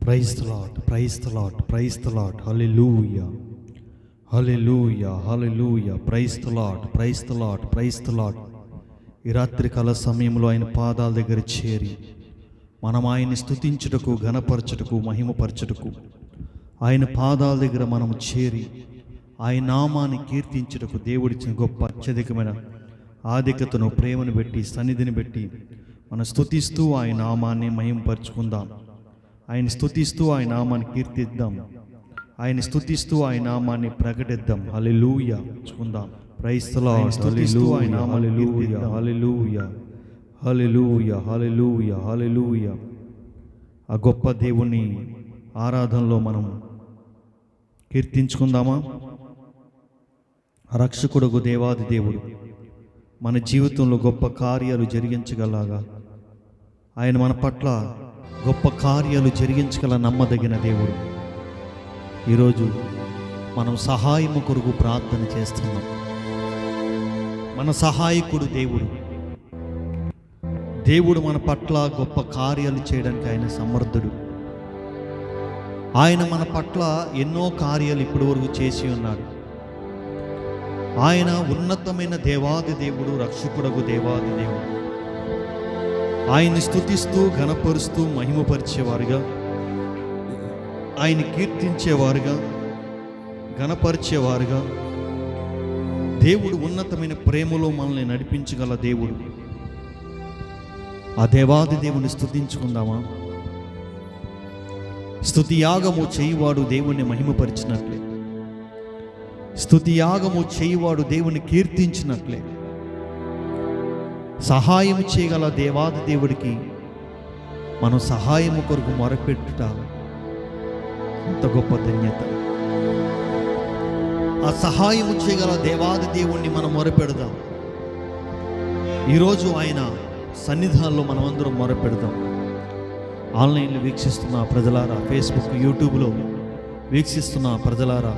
Praise the lord, praise the lord, praise the lord. Hallelujah, hallelujah, hallelujah. Praise the lord, praise the lord, praise the lord. ఈ రాత్రి కాల సమయంలో ఆయన పాదాల దగ్గర చేరి మనం ఆయన్ని స్తుతించుటకు, ఘనపరచుటకు, మహిమపరచుటకు, ఆయన పాదాల దగ్గర మనం చేరి ఆయన నామాన్ని కీర్తించుటకు దేవుడిచ్చిన గొప్ప అత్యధికమైన ఆధిక్యతను, ప్రేమను బట్టి, సన్నిధిని బట్టి మనం స్తుతిస్తూ ఆయన నామాన్ని మహిమపరచుకుందాం. ఆయన స్తుతిస్తూ ఆయన నామాన్ని కీర్తిద్దాం. ఆయన స్తుతిస్తూ ఆయన నామాన్ని ప్రకటిద్దాం. హల్లెలూయా చుకుందాం. Praise the lord. Hallelujah, hallelujah, hallelujah, hallelujah, hallelujah, hallelujah. ఆ గొప్ప దేవుని ఆరాధనలో మనం కీర్తించుకుందామా? రక్షకుడుగు దేవాది దేవుడు మన జీవితంలో గొప్ప కార్యాలు జరిగించగలగా, ఆయన మన పట్ల గొప్ప కార్యాలు జరిగించగల నమ్మదగిన దేవుడు. ఈరోజు మనం సహాయము కొరకు ప్రార్థన చేస్తున్నాం. మన సహాయకుడు దేవుడు. దేవుడు మన పట్ల గొప్ప కార్యాలు చేయడానికి ఆయన సమర్థుడు. ఆయన మన పట్ల ఎన్నో కార్యాలు ఇప్పటి వరకు చేసి ఉన్నాడు. ఆయన ఉన్నతమైన దేవాది దేవుడు, రక్షకుడగు దేవాది దేవుడు. ఆయన్ని స్తుతిస్తూ, ఘనపరుస్తూ, మహిమపరిచేవారుగా, ఆయన కీర్తించేవారుగా, ఘనపరిచేవారుగా, దేవుడు ఉన్నతమైన ప్రేమలో మనల్ని నడిపించగల దేవుడు. ఆ దేవాది దేవుని స్తుతించుకుందామా? స్తుతి యాగము చేయువాడు దేవుణ్ణి మహిమపరిచినట్లే, స్తుతి యాగము చేయువాడు దేవుని కీర్తించినట్లే, సహాయం చేయగల దేవాది దేవుడికి మనం సహాయము కొరకు మొరపెట్టుట ఎంత గొప్ప ధన్యత. ఆ సహాయము చేయగల దేవాది దేవుణ్ణి మనం మొరపెడదాం. ఈరోజు ఆయన సన్నిధానంలో మనమందరం మొరపెడదాం. ఆన్లైన్లో వీక్షిస్తున్న ప్రజలారా, ఫేస్బుక్, యూట్యూబ్లో వీక్షిస్తున్న ప్రజలారా,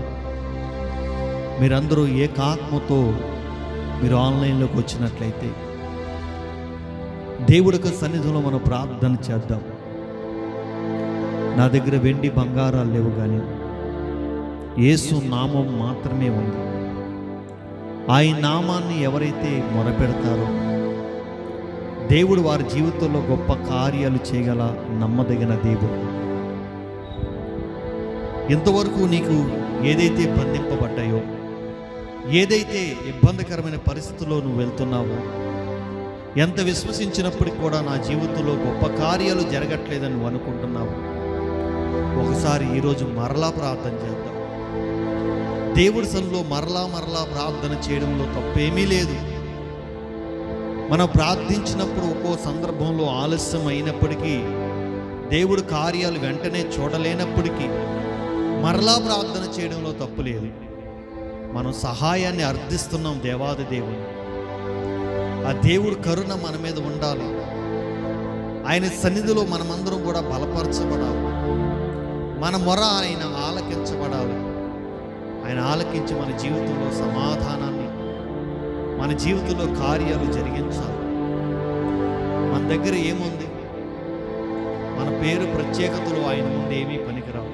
మీరందరూ ఏకాత్మతో మీరు ఆన్లైన్లోకి వచ్చినట్లయితే దేవుడికి సన్నిధిలో మనం ప్రార్థన చేద్దాం. నా దగ్గర వెండి బంగారాలు లేవు, కానీ యేసు నామం మాత్రమే ఉంది. ఆయన నామాన్ని ఎవరైతే మొరపెడతారో దేవుడు వారి జీవితంలో గొప్ప కార్యాలు చేయగల నమ్మదగిన దేవుడు. ఇంతవరకు నీకు ఏదైతే బంధింపబడ్డాయో, ఏదైతే ఇబ్బందికరమైన పరిస్థితుల్లో నువ్వు వెళ్తున్నావో, ఎంత విశ్వసించినప్పటికీ కూడా నా జీవితంలో గొప్ప కార్యాలు జరగట్లేదని నువ్వు అనుకుంటున్నావు, ఒకసారి ఈరోజు మరలా ప్రార్థన చేద్దాం. దేవుడి సన్నిధిలో మరలా ప్రార్థన చేయడంలో తప్పేమీ లేదు. మనం ప్రార్థించినప్పుడు ఒక్కో సందర్భంలో ఆలస్యం అయినప్పటికీ, దేవుడు కార్యాలు వెంటనే చూడలేనప్పటికీ మరలా ప్రార్థన చేయడంలో తప్పు లేదు. మనం సహాయాన్ని అర్థిస్తున్నాం దేవాది దేవుని. ఆ దేవుడు కరుణ మన మీద ఉండాలి. ఆయన సన్నిధిలో మనమందరం కూడా బలపరచబడాలి. మన మొర ఆయన ఆలకించబడాలి. ఆయన ఆలకించి మన జీవితంలో సమాధానాన్ని, మన జీవితంలో కార్యాలు జరిగించాలి. మన దగ్గర ఏముంది? మన పేరు ప్రత్యేకతలు ఆయన ముందు ఏమీ పనికిరావు.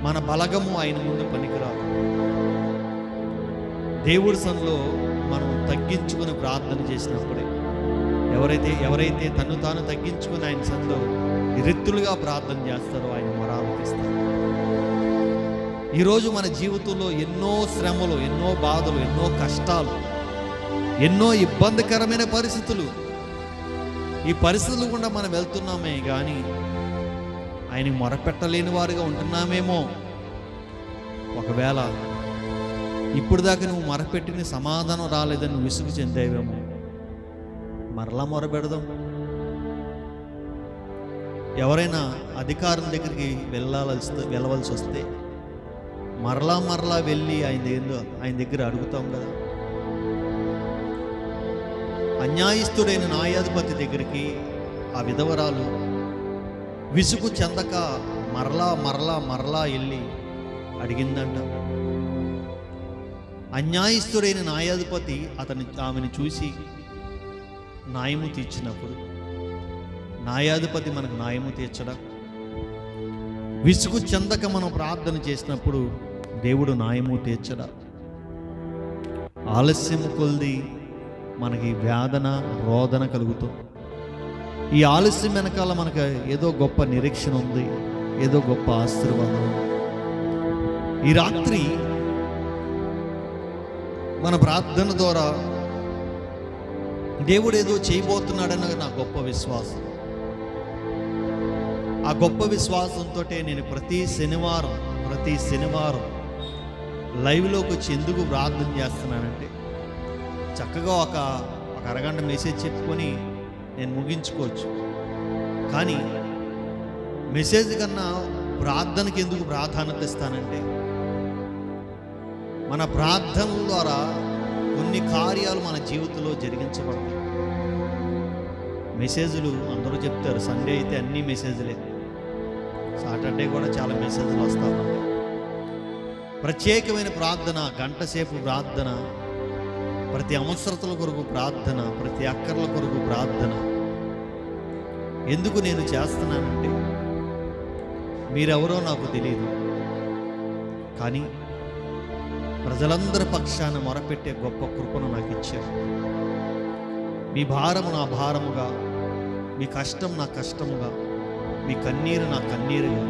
మన బలగము ఆయన ముందు పనికిరాదు. దేవుడి సన్నిధిలో మనం తగ్గించుకుని ప్రార్థన చేసినప్పుడే, ఎవరైతే తను తాను తగ్గించుకుని ఆయన సన్నిధిలో రెత్తులుగా ప్రార్థన చేస్తారో ఆయన మొర ఆలకిస్తారు. ఈరోజు మన జీవితంలో ఎన్నో శ్రమలు, ఎన్నో బాధలు, ఎన్నో కష్టాలు, ఎన్నో ఇబ్బందికరమైన పరిస్థితులు, ఈ పరిస్థితులు గుండా మనం వెళ్తున్నామే, కానీ ఆయనకి మొరపెట్టలేని వారుగా ఉంటున్నామేమో. ఒకవేళ ఇప్పుడు దాకా నువ్వు మొరపెట్టిన సమాధానం రాలేదని నువ్వు విసుగు చెందేవేమో. మరలా మొరపెడదాం. ఎవరైనా అధికారం దగ్గరికి వెళ్ళవలసి వస్తే మరలా వెళ్ళి ఆయన దగ్గర అడుగుతాం కదా. అన్యాయస్తుడైన న్యాయాధిపతి దగ్గరికి ఆ విధవరాలు విసుగు చెందక మరలా వెళ్ళి అడిగిందంట. అన్యాయస్తుడైన న్యాయాధిపతి ఆమెను చూసి న్యాయము తీర్చినప్పుడు న్యాయాధిపతి మనకు న్యాయము తీర్చడా? విసుగు చెందక మనం ప్రార్థన చేసినప్పుడు దేవుడు న్యాయము తీర్చడా. ఆలస్యము కొలిది మనకి వేదన రోదన కలుగుతుంది. ఈ ఆలస్యం వెనకాల మనకు ఏదో గొప్ప నిరీక్షణ ఉంది, ఏదో గొప్ప ఆశీర్వాదం ఉంది. ఈ రాత్రి మన ప్రార్థన ద్వారా దేవుడు ఏదో చేయబోతున్నాడన్న నా గొప్ప విశ్వాసం. ఆ గొప్ప విశ్వాసంతో నేను ప్రతి శనివారం లైవ్లోకి వచ్చి ఎందుకు ప్రార్థన చేస్తున్నానంటే, చక్కగా ఒక అరగంట మెసేజ్ చెప్పుకొని నేను ముగించుకోవచ్చు. కానీ మెసేజ్ కన్నా ప్రార్థనకి ఎందుకు ప్రాధాన్యత ఇస్తానంటే, మన ప్రార్థన ద్వారా కొన్ని కార్యాలు మన జీవితంలో జరిగించబడతాయి. మెసేజ్లు అందరూ చెప్తారు, సండే అయితే అన్ని మెసేజ్లే, సాటర్డే కూడా చాలా మెసేజ్లు వస్తూ ఉంటాయి. ప్రత్యేకమైన ప్రార్థన, గంట సేపు ప్రార్థన, ప్రతి అవసరతల కొరకు ప్రార్థన, ప్రతి అక్కర్ల కొరకు ప్రార్థన. ఎందుకు నేను చేస్తున్నానంటే, మీరెవరో నాకు తెలియదు, కానీ ప్రజలందరి పక్షాన మొరపెట్టే గొప్ప కృపను నాకు ఇచ్చారు. మీ భారము నా భారముగా, మీ కష్టం నా కష్టముగా, మీ కన్నీరు నా కన్నీరుగా,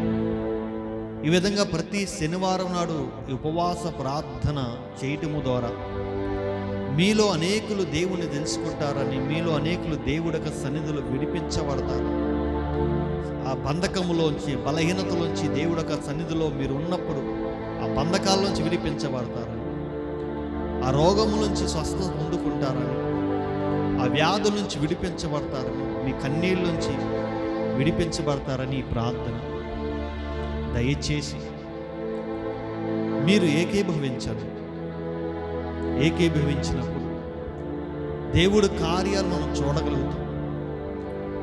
ఈ విధంగా ప్రతి శనివారం నాడు ఉపవాస ప్రార్థన చేయటము ద్వారా మీలో అనేకులు దేవుని తెలుసుకుంటారని, మీలో అనేకులు దేవుడికి సన్నిధిలో విడిపించబడతారు. ఆ బంధకములోంచి, బలహీనతలోంచి దేవుడికి సన్నిధిలో మీరు ఉన్నప్పుడు ఆ బంధకాల్లోంచి విడిపించబడతారని, ఆ రోగము నుంచి స్వస్థత పొందుకుంటారని, ఆ వ్యాధుల నుంచి విడిపించబడతారని, మీ కన్నీళ్ళ నుంచి విడిపించబడతారని ఈ ప్రార్థన. దయచేసి మీరు ఏకీభవించండి. ఏకీభవించినప్పుడు దేవుడు కార్యాలు మనం చూడగలుగుతాం.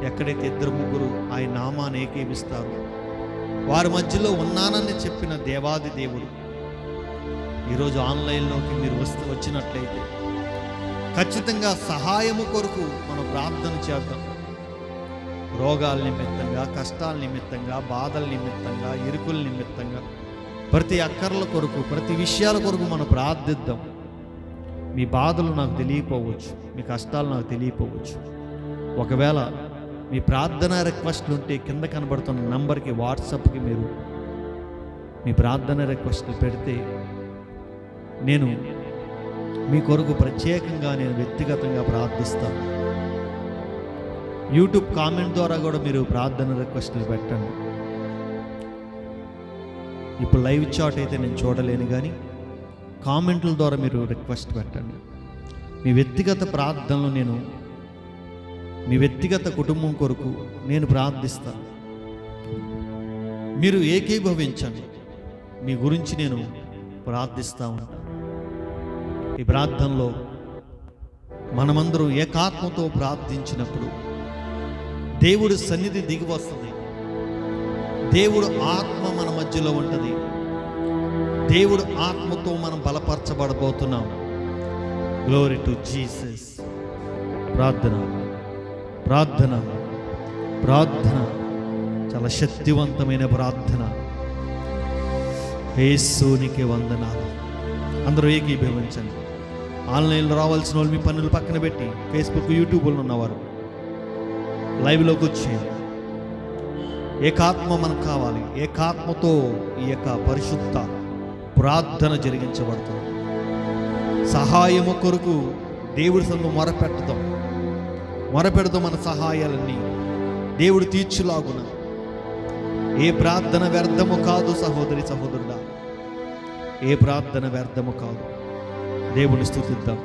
ఎక్కడైతే 2-3 ఆయన నామాన్ని ఏకీభిస్తారు, వారి మధ్యలో ఉన్నానని చెప్పిన దేవాది దేవుడు ఈరోజు ఆన్లైన్లోకి మీరు వచ్చినట్లయితే ఖచ్చితంగా సహాయము కొరకు మనం ప్రార్థన చేద్దాం. రోగాల నిమిత్తంగా, కష్టాల నిమిత్తంగా, బాధల నిమిత్తంగా, ఇరుకుల నిమిత్తంగా, ప్రతి అక్కర్ల కొరకు, ప్రతి విషయాల కొరకు మనం ప్రార్థిద్దాం. మీ బాధలు నాకు తెలియపోవచ్చు, మీ కష్టాలు నాకు తెలియపోవచ్చు. ఒకవేళ మీ ప్రార్థన రిక్వెస్ట్లు ఉంటే కింద కనబడుతున్న నంబర్కి, వాట్సాప్కి మీరు మీ ప్రార్థన రిక్వెస్ట్లు పెడితే నేను మీ కొరకు ప్రత్యేకంగా నేను వ్యక్తిగతంగా ప్రార్థిస్తాను. యూట్యూబ్ కామెంట్ ద్వారా కూడా మీరు ప్రార్థన రిక్వెస్ట్లు పెట్టండి. ఇప్పుడు లైవ్ చాట్ అయితే నేను చూడలేను, కానీ కామెంట్ల ద్వారా మీరు రిక్వెస్ట్ పెట్టండి. మీ వ్యక్తిగత ప్రార్థనలు నేను, మీ వ్యక్తిగత కుటుంబం కొరకు నేను ప్రార్థిస్తాను. మీరు ఏకీభవించండి, మీ గురించి నేను ప్రార్థిస్తూ ఉంటాను. ఈ ప్రార్థనలో మనమందరం ఏకాత్మతో ప్రార్థించినప్పుడు దేవుడు సన్నిధి దిగి వస్తుంది. దేవుడు ఆత్మ మన మధ్యలో ఉంటుంది. దేవుడు ఆత్మతో మనం బలపరచబడబోతున్నాం. Glory to Jesus. ప్రార్థన ప్రార్థన ప్రార్థన చాలా శక్తివంతమైన ప్రార్థన. యేసునికి వందనాలు. అందరూ ఏకీభవించండి. ఆన్లైన్లో రావాల్సిన వాళ్ళు మీ పనులు పక్కన పెట్టి, ఫేస్బుక్, యూట్యూబ్లో ఉన్నవారు లైవ్లోకి వచ్చేయండి. ఏకాత్మ మనకు కావాలి. ఏకాత్మతో ఈ యొక్క పరిశుద్ధ ప్రార్థన జరిగించబడుతుంది. సహాయము కొరకు దేవుడి సన్నిధిలో మొరపెడతాం. మన సహాయాలన్నీ దేవుడు తీర్చులాగున. ఏ ప్రార్థన వ్యర్థము కాదు సహోదరి సహోదరుడా, ఏ ప్రార్థన వ్యర్థము కాదు. దేవుని స్తుతిద్దాం.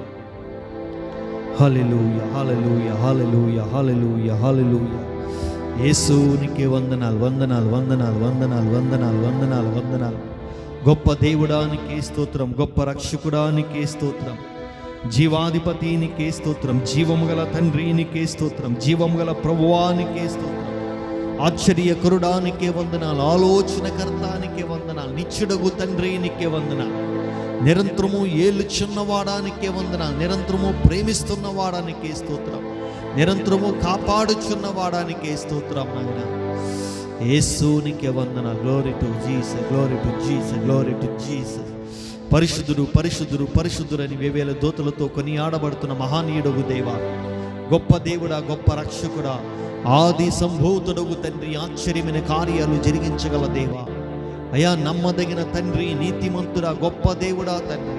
హల్లెలూయా హల్లెలూయా హల్లెలూయా హల్లెలూయా హల్లెలూయా. యేసునికి వందనాలు వందనాలు వందనాలు వందనాలు వందనాలు వందనాలు వందనాలు. గొప్ప దేవుడానికి స్తోత్రం, గొప్ప రక్షకుడానికి స్తోత్రం, జీవాధిపతినికే స్తోత్రం, జీవము గల తండ్రినికే స్తోత్రం, జీవము గల ప్రభువానికే స్తోత్రం, ఆశ్చర్యకరుడానికే వందనాలు, ఆలోచనకర్తానికే వందనాలు, నిత్యుడగు తండ్రినికే వందనాలు, నిరంతరము ఏలుచున్నవాడానికే వందనాలు, నిరంతరము ప్రేమిస్తున్నవాడానికే స్తోత్రం, నిరంతరము కాపాడుచున్నవాడానికే స్తోత్రం. నాయన యేసునికే వందన. Glory to Jesus, glory to Jesus, glory to Jesus. పరిశుద్ధుడు పరిశుద్ధుడు పరిశుద్ధుడని వేవేల దూతలతో కొనియాడబడుతున్న మహానీయుడగు దేవా, గొప్ప దేవుడా, గొప్ప రక్షకుడా, ఆది సంభూతుడగు తండ్రి, ఆశ్చర్యమైన కార్యాలు జరిగించగల దేవా, అయా నమ్మదగిన తండ్రి, నీతిమంతుడా, గొప్ప దేవుడా తండ్రి,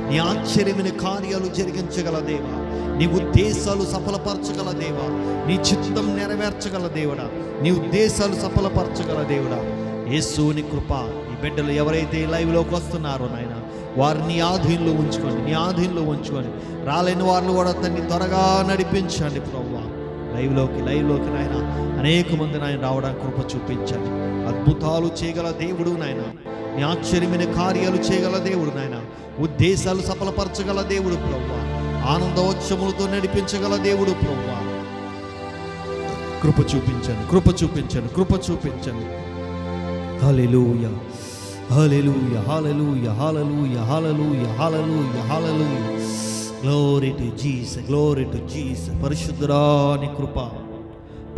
నీ ఆశ్చర్యమైన కార్యాలు జరిగించగల దేవా, నీ ఉద్దేశాలు సఫలపరచగల దేవా, నీ చిత్తం నెరవేర్చగల దేవుడా, నీ ఉద్దేశాలు సఫలపరచగల దేవుడా, యేసుని కృప. ఈ బిడ్డలు ఎవరైతే లైవ్లోకి వస్తున్నారో నాయన, వారిని ఆధీనంలో ఉంచుకోండి, నీ ఆధీనంలో ఉంచుకోండి. రాలేని వారిని కూడా తండ్రి త్వరగా నడిపించండి ప్రభువా. లైవ్లోకి నాయన అనేక మంది నాయన రావడానికి కృప చూపించండి. అద్భుతాలు చేయగల దేవుడు నాయన, నీ ఆశ్చర్యమైన కార్యాలు చేయగల దేవుడు నాయన, ఉద్దేశాలు సఫలపరచగల దేవుడు ప్రభువా, ఆనందోత్సవములతో నడిపించగల దేవుడు ప్రభువా. కృప చూపించండి, కృప చూపించండి, కృప చూపించండి. Hallelujah, hallelujah, hallelujah, hallelujah, hallelujah, hallelujah, hallelujah. Glory to Jesus, glory to Jesus. పరిశుద్ధురాని కృప,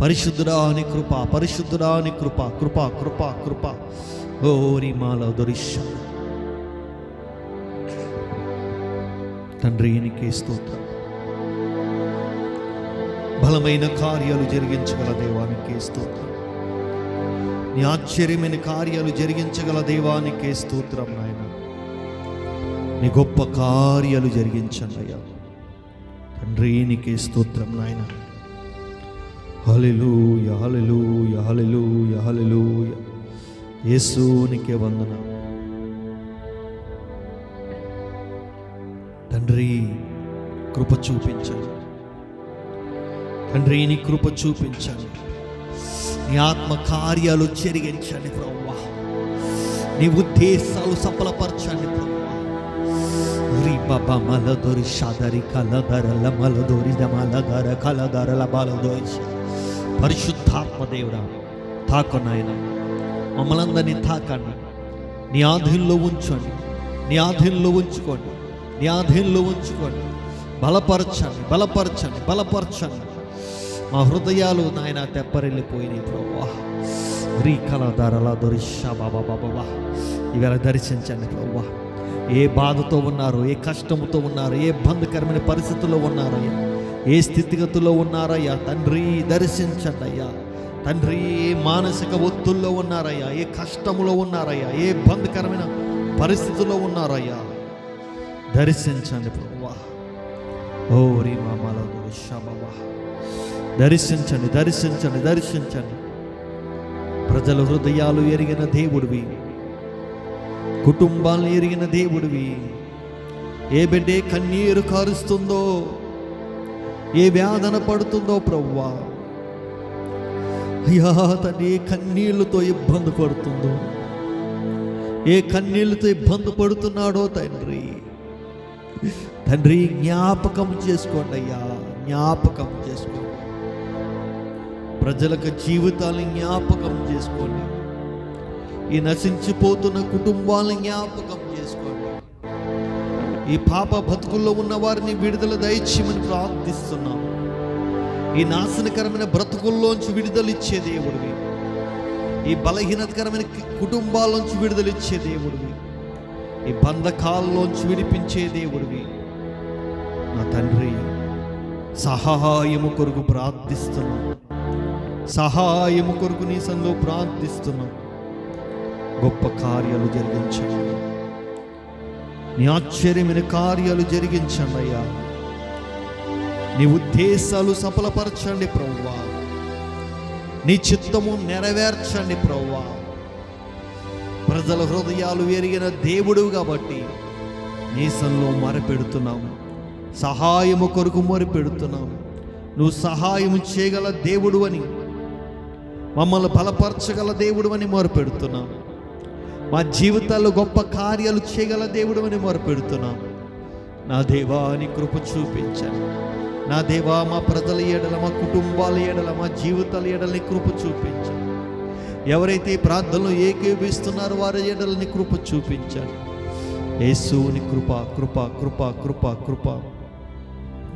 పరిశుద్ధురాని కృప, పరిశుద్ధురాని కృప, కృప కృప కృప. ఓరి మాల దొరిష. తండ్రి నీకే స్తోత్రం. బలమైన కార్యాలు జరిగించగల దేవానికే స్తోత్రం. నీ ఆశ్చర్యమైన కార్యాలు జరిగించగల దేవానికే స్తోత్రం నాయన. నీ గొప్ప కార్యాలు జరిగించండి అయ్యా తండ్రి, నీకే స్తోత్రం నాయన. హల్లెలూయా, హల్లెలూయా, హల్లెలూయా, హల్లెలూయా. యేసు నీకే వందన తండ్రి. కృప చూపించండి తండ్రి, నీ కృప చూపించండి. నీ ఆత్మ కార్యాలు జరిగించండి ప్రభువా. నీ ఉద్దేశాలు సఫలపరచండి ప్రభువా. మలదొరి షాదరి కలదరల మలదొరి మలదర కలదరల బలదొరి. పరిశుద్ధాత్మ దేవుడా తాకు నాయన, మమ్మల్ని అందరినీ తాకండి. నీ ఆధీనంలో ఉంచండి, నీ ఆధీనంలో ఉంచుకోండి, నీ ఆధీనంలో ఉంచుకోండి. బలపరచండి, బలపరచండి, బలపరచండి. మా హృదయాలు నాయన తెప్పరిల్లిపోయినాయి ప్రభువా. రీ కలదరల దొరిషా బాబా బాబా. ఇవాళ దర్శించండి ప్రభువా. ఏ బాధతో ఉన్నారో, ఏ కష్టంతో ఉన్నారో, ఏ ఇబ్బందికరమైన పరిస్థితుల్లో ఉన్నారయ్యా, ఏ స్థితిగతుల్లో ఉన్నారయ్యా తండ్రి, దర్శించండి అయ్యా తండ్రి. ఏ మానసిక ఒత్తుల్లో ఉన్నారయ్యా, ఏ కష్టంలో ఉన్నారయ్యా, ఏ ఇబ్బందికరమైన పరిస్థితుల్లో ఉన్నారయ్యా, దర్శించండి ప్రభువా. ఓ రీ మామల బాబా. దర్శించండి, దర్శించండి, దర్శించండి. ప్రజల హృదయాలు ఎరిగిన దేవుడివి, కుటుంబాలను ఎరిగిన దేవుడివి. ఏ బిడ్డే కన్నీరు కారుస్తుందో, ఏ వేదన పడుతుందో ప్రభువా, అయ్యా తండ్రి, ఏ కన్నీళ్లతో ఇబ్బంది పడుతుందో, ఏ కన్నీళ్లతో ఇబ్బంది పడుతున్నాడో తండ్రి, తండ్రి జ్ఞాపకం చేసుకోండి అయ్యా, జ్ఞాపకం చేసుకోండి. ప్రజలకు జీవితాలను జ్ఞాపకం చేసుకోండి. ఈ నశించిపోతున్న కుటుంబాలను జ్ఞాపకం చేసుకోండి. ఈ పాప బతుకుల్లో ఉన్న వారిని విడుదల దయచేయమని ప్రార్థిస్తున్నాం. ఈ నాశనకరమైన బ్రతుకుల్లోంచి విడుదలిచ్చే దేవుడివి, ఈ బలహీనతకరమైన కుటుంబాల్లోంచి విడుదలిచ్చే దేవుడివి, ఈ బంధకాల్లోంచి విడిపించే దేవుడివి నా తండ్రి. సహాయము కొరకు ప్రార్థిస్తున్నాం, సహాయము కొరకు నీ సంలో ప్రార్థిస్తున్నాం. గొప్ప కార్యాలు జరిగించండి, నీ ఆశ్చర్యమైన కార్యాలు జరిగించండి అయ్యా. నీ ఉద్దేశాలు సఫలపరచండి ప్రభువా. నీ చిత్తము నెరవేర్చండి ప్రభువా. ప్రజల హృదయాలు ఎరిగిన దేవుడు కాబట్టి నీ సంలో మొరపెడుతున్నాము, సహాయము కొరకు మొరపెడుతున్నాము. నువ్వు సహాయం చేయగల దేవుడు అని, మమ్మల్ని బలపరచగల దేవుడు అని మొరపెడుతున్నాము. మా జీవితాల్లో గొప్ప కార్యాలు చేయగల దేవుడు అని మొరపెడుతున్నాము. నా దేవా నీ కృప చూపించండి. నా దేవా మా ప్రజల ఎడల, మా కుటుంబాల ఎడల, మా జీవితాల ఎడల నీ కృప చూపించండి. ఎవరైతే ఈ ప్రార్థనలో ఏకీభవిస్తున్నారో వారి ఎడల నీ కృప చూపించండి. యేసు నీ కృప కృప కృప కృప కృప.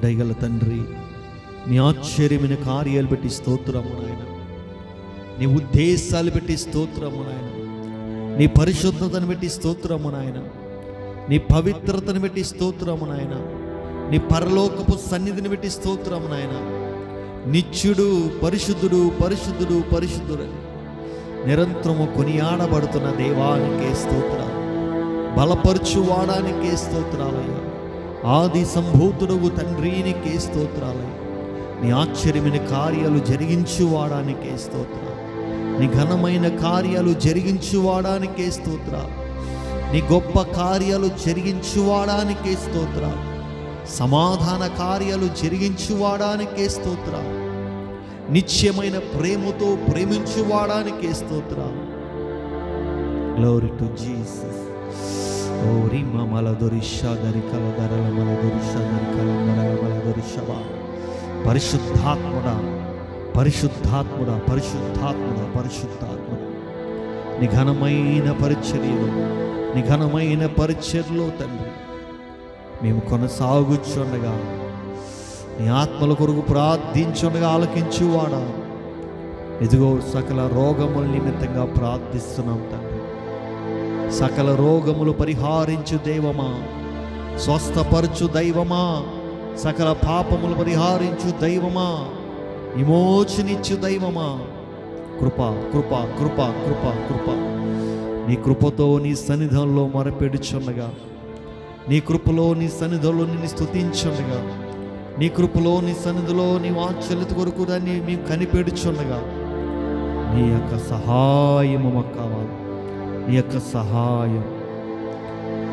దయగల తండ్రి, నీ ఆశ్చర్యమైన కార్యాలు పెట్టి స్తోత్రము నాయన. నీ ఉద్దేశాలు పెట్టి స్తోత్రము నాయన, నీ పరిశుద్ధతను పెట్టి స్తోత్రము నాయన, నీ పవిత్రతను పెట్టి స్తోత్రము నాయన, నీ పరలోకపు సన్నిధిని పెట్టి స్తోత్రము నాయన. నిత్యుడు పరిశుద్ధుడు పరిశుద్ధుడు పరిశుద్ధుడు నిరంతరము కొనియాడబడుతున్న దేవానికే స్తోత్రాలు, బలపరచువాడానికే స్తోత్రాలయ్యా. ఆది సంభూతుడు తండ్రినికే స్తోత్రాలయ్యా. నీ ఆశ్చర్యమైన కార్యాలు జరిగించువాడానికే స్తోత్రాలు, నీ ఘనమైన కార్యాలు జరిగించువాడానికే స్తోత్రాలు, నీ గొప్ప కార్యాలు జరిగించువాడానికే స్తోత్రాలు, సమాధాన కార్యాలు జరిగించువాడానికే స్తోత్రాలు, నిత్యమైన ప్రేమతో ప్రేమించువాడానికే స్తోత్రాలు. Glory to Jesus. ఓ రిమ మలదొరిషా దరికల దరల మలదొరిషా దరికల దరల మలదొరిషవా. పరిశుద్ధాత్ముడా పరిశుద్ధాత్ముడా పరిశుద్ధాత్ముడా పరిశుద్ధాత్ముడా, నీ ఘనమైన పరిచర్యలు, నీ ఘనమైన పరిచర్యలో తండ్రి మేము కొనసాగుచుండగా, నీ ఆత్మల కొరకు ప్రార్థించుండగా ఆలకించువాడా. ఇదిగో సకల రోగముల నిమిత్తంగా ప్రార్థిస్తున్నాం తండ్రి. సకల రోగములు పరిహారించు దైవమా, స్వస్థపరచు దైవమా, సకల పాపములు పరిహారించు దైవమా, విమోచనిచ్చు దైవమా. కృప కృప కృప కృప కృప. నీ కృపతో నీ సన్నిధంలో మొరపెడుచుండగా, నీ కృపలో నీ సన్నిధిలో నిన్ను స్తుతించుండగా, నీ కృపలో నీ సన్నిధిలో నీ వాత్సల్యత కొరకు దాన్ని మేము కనిపెడుచుండగా, నీ యొక్క సహాయము మాకు కావాలి. నీ యొక్క సహాయం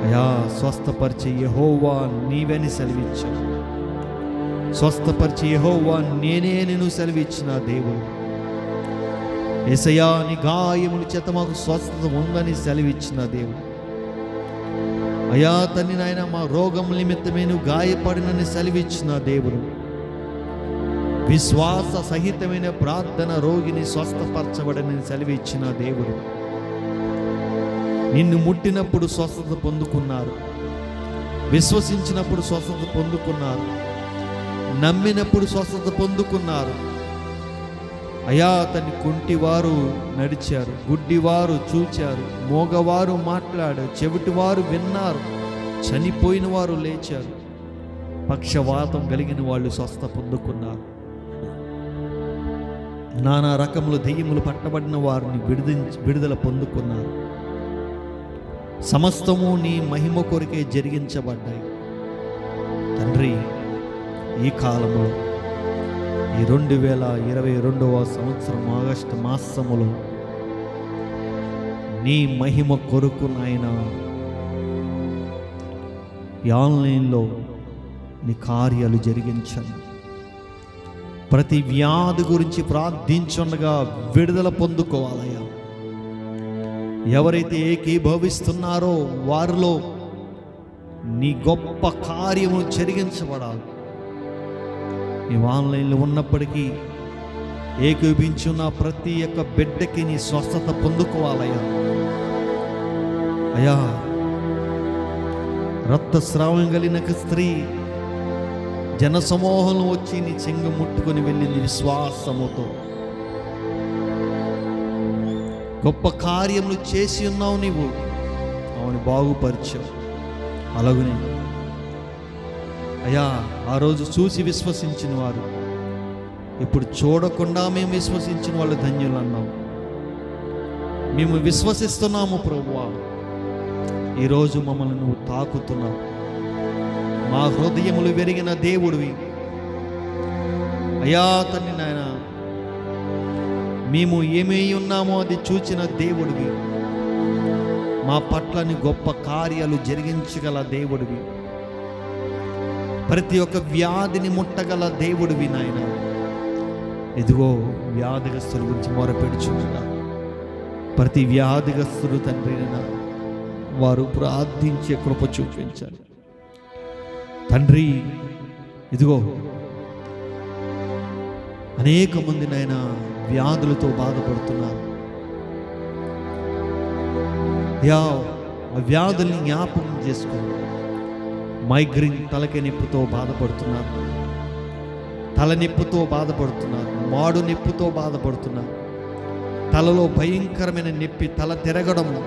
అయా. స్వస్థపరిచే యెహోవా నీవని సెలవిచ్చావు. స్వస్థపరిచే యెహోవా నేనే నేను సెలవిచ్చిన దేవుడు. యేసయ్యా, నీ గాయముల చేత మాకు స్వస్థత ఉందని సెలవిచ్చిన దేవుడు. అయా తండ్రి నాయన, మా రోగం నిమిత్తమే నువ్వు గాయపడినని సెలవిచ్చిన దేవుడు. విశ్వాస సహితమైన ప్రార్థన రోగిని స్వస్థపరచబడని సెలవిచ్చిన దేవుడు. నిన్ను ముట్టినప్పుడు స్వస్థత పొందుకున్నారు, విశ్వసించినప్పుడు స్వస్థత పొందుకున్నారు, నమ్మినప్పుడు స్వస్థత పొందుకున్నారు. అయా తన్ని కుంటివారు నడిచారు, గుడ్డివారు చూచారు, మోగవారు మాట్లాడారు, చెవిటివారు విన్నారు, చనిపోయిన వారు లేచారు, పక్షవాతం కలిగిన వాళ్ళు స్వస్థ పొందుకున్నారు. నానా రకములు దెయ్యములు పట్టబడిన వారిని విడుదల పొందుకున్నారు. సమస్తము నీ మహిమ కొరకే జరిగించబడ్డాయి తండ్రి. ఈ కాలంలో ఈ 2022వ సంవత్సరం ఆగస్టు మాసములో నీ మహిమ కొరకు నాయన ఈ ఆన్లైన్లో నీ కార్యాలు జరిగించండి. ప్రతి వ్యాధి గురించి ప్రార్థించుండగా విడుదల పొందుకోవాలయ్యా. ఎవరైతే ఏకీభవిస్తున్నారో వారిలో నీ గొప్ప కార్యము జరిగించబడాలి. నీవు ఆన్లైన్లో ఉన్నప్పటికీ ఏకీభించున్న ప్రతి ఒక్క బిడ్డకి నీ స్వస్థత పొందుకోవాలయ్యా. అయ్యా, రక్తస్రావం కలిగిన స్త్రీ జనసమూహంలో వచ్చి నీ చెంగు ముట్టుకొని వెళ్ళింది విశ్వాసముతో. గొప్ప కార్యములు చేసి ఉన్నావు నీవు, ఆమెను బాగుపరిచావు. అలాగనే అయ్యా, ఆ రోజు చూసి విశ్వసించిన వారు ఇప్పుడు చూడకుండా మేము విశ్వసించిన వాళ్ళు ధన్యులు అన్నావు. మేము విశ్వసిస్తున్నాము ప్రభువా. ఈరోజు మమ్మల్ని నువ్వు తాకుతున్నావు. మా హృదయములు వెరిగిన దేవుడివి అయ్యా తండ్రి నాయన. మేము ఏమై ఉన్నామో అది చూచిన దేవుడివి. మా పట్లని గొప్ప కార్యాలు జరిగించగల దేవుడివి. ప్రతి ఒక్క వ్యాధిని ముట్టగల దేవుడివి నాయన. ఇదిగో వ్యాధిగస్తుల గురించి మొరపెడుచుండగా ప్రతి వ్యాధిగస్తులు తండ్రి వారు ప్రార్థించే కృప చూపించాలి తండ్రి. ఇదిగో అనేక మంది నాయన వ్యాధులతో బాధపడుతున్నారు. యా, ఆ వ్యాధుల్ని జ్ఞాపకం చేసుకో. మైగ్రేన్ తలకి నొప్పితో బాధపడుతున్నారు, తలనొప్పితో బాధపడుతున్నారు, మాడు నొప్పితో బాధపడుతున్నారు, తలలో భయంకరమైన నొప్పి, తల తిరగడము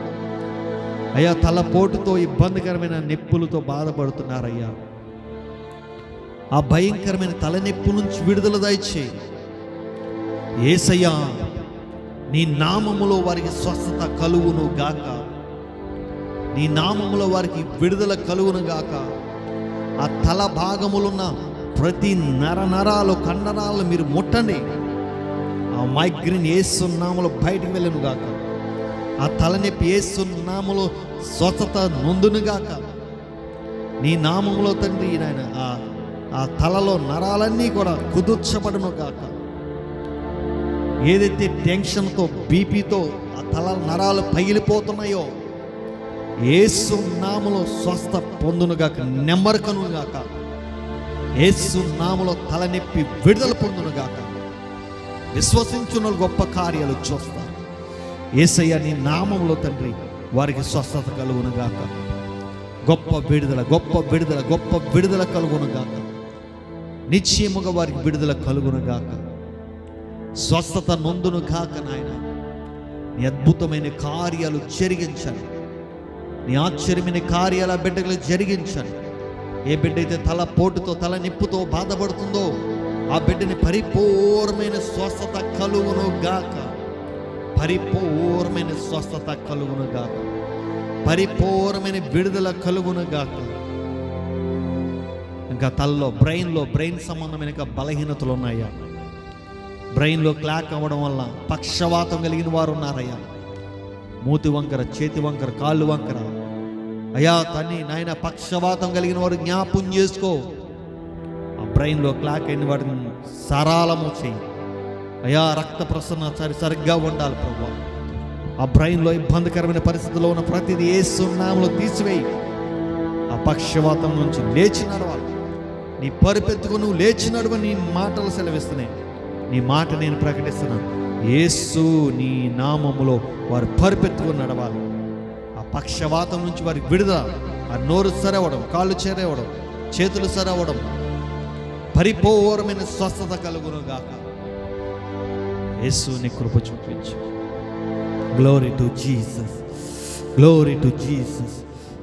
అయ్యా, తలపోటుతో ఇబ్బందికరమైన నొప్పులతో బాధపడుతున్నారయ్యా. ఆ భయంకరమైన తలనొప్పి నుంచి విడుదల దయచేయి యేసయ్యా. నీ నామములో వారికి స్వస్థత కలుగును గాక, నీ నామములో వారికి విడుదల కలుగును గాక. ఆ తల భాగములున్న ప్రతి నరాలు కండరాలు మీరు ముట్టండి. ఆ మైగ్రేన్ యేసు నామములో బయటికి వెళ్ళను గాక. ఆ తలనొప్పి యేసు నామములో స్వస్థత నొందును గాక. నీ నామములో తండ్రి నాయన ఆ తలలో నరాలన్నీ కూడా కుదుర్చబడును గాక. ఏదైతే టెన్షన్తో బీపీతో ఆ తల నరాలు పగిలిపోతున్నాయో యేసు నామములో స్వస్థ పొందునుగాక, నెమ్మరకనుగాక. యేసు నామములో తలనొప్పి విడుదల పొందునుగాక. విశ్వసించున్న గొప్ప కార్యాలు చూస్తారు యేసయ్య. నీ నామములో తండ్రి వారికి స్వస్థత కలుగునుగాక. గొప్ప విడుదల, గొప్ప విడుదల, గొప్ప విడుదల కలుగునుగాక. నిశ్చయముగా వారికి విడుదల కలుగునుగాక. స్వస్థత నొందును గాక నాయన. నీ అద్భుతమైన కార్యాలు జరిగించండి. నీ ఆశ్చర్యమైన కార్యాల బిడ్డలు జరిగించండి. ఏ బిడ్డ అయితే తల పోటుతో తల నిప్పుతో బాధపడుతుందో ఆ బిడ్డని పరిపూర్ణమైన స్వస్థత కలుగును గాక. పరిపూర్ణమైన స్వస్థత కలుగును గాక. పరిపూర్ణమైన విడుదల కలుగును గాక. ఇంకా తలలో బ్రెయిన్ సంబంధమైన బలహీనతలు ఉన్నాయా? బ్రెయిన్లో క్లాక్ అవ్వడం వల్ల పక్షవాతం కలిగిన వారు ఉన్నారయ్యా. మూతి వంకర, చేతి వంకర, కాళ్ళు వంకర అయ్యా తండ్రి నాయన, పక్షవాతం కలిగిన వారు జ్ఞాపం చేసుకో. ఆ బ్రెయిన్లో క్లాక్ అయిన వాటిని సరళము చేయి అయ్యా. రక్త ప్రసరణ సరిగ్గా ఉండాలి ప్రభు. ఆ బ్రెయిన్లో ఇబ్బందికరమైన పరిస్థితిలో ఉన్న ప్రతిదీ యేసు నామములో తీసివేయి. ఆ పక్షవాతం నుంచి లేచి నడవాలి. నీ పరిపెత్తుకు నువ్వు లేచి నడవని నీ మాటలు సెలవిస్తున్నాయి. నీ మాట నేను ప్రకటిస్తున్నాను. యేసు నీ నామములో వారు పరిపెత్తుకుని నడవాలి. ఆ పక్షవాతం నుంచి వారికి విడుదల. ఆ నోరు సరవడం, కాళ్ళు చేరవడం, చేతులు సరవడం, పరిపూర్ణమైన స్వస్థత కలుగును గాక. యేసు నీ కృప చూపించు. Glory to Jesus, glory to Jesus.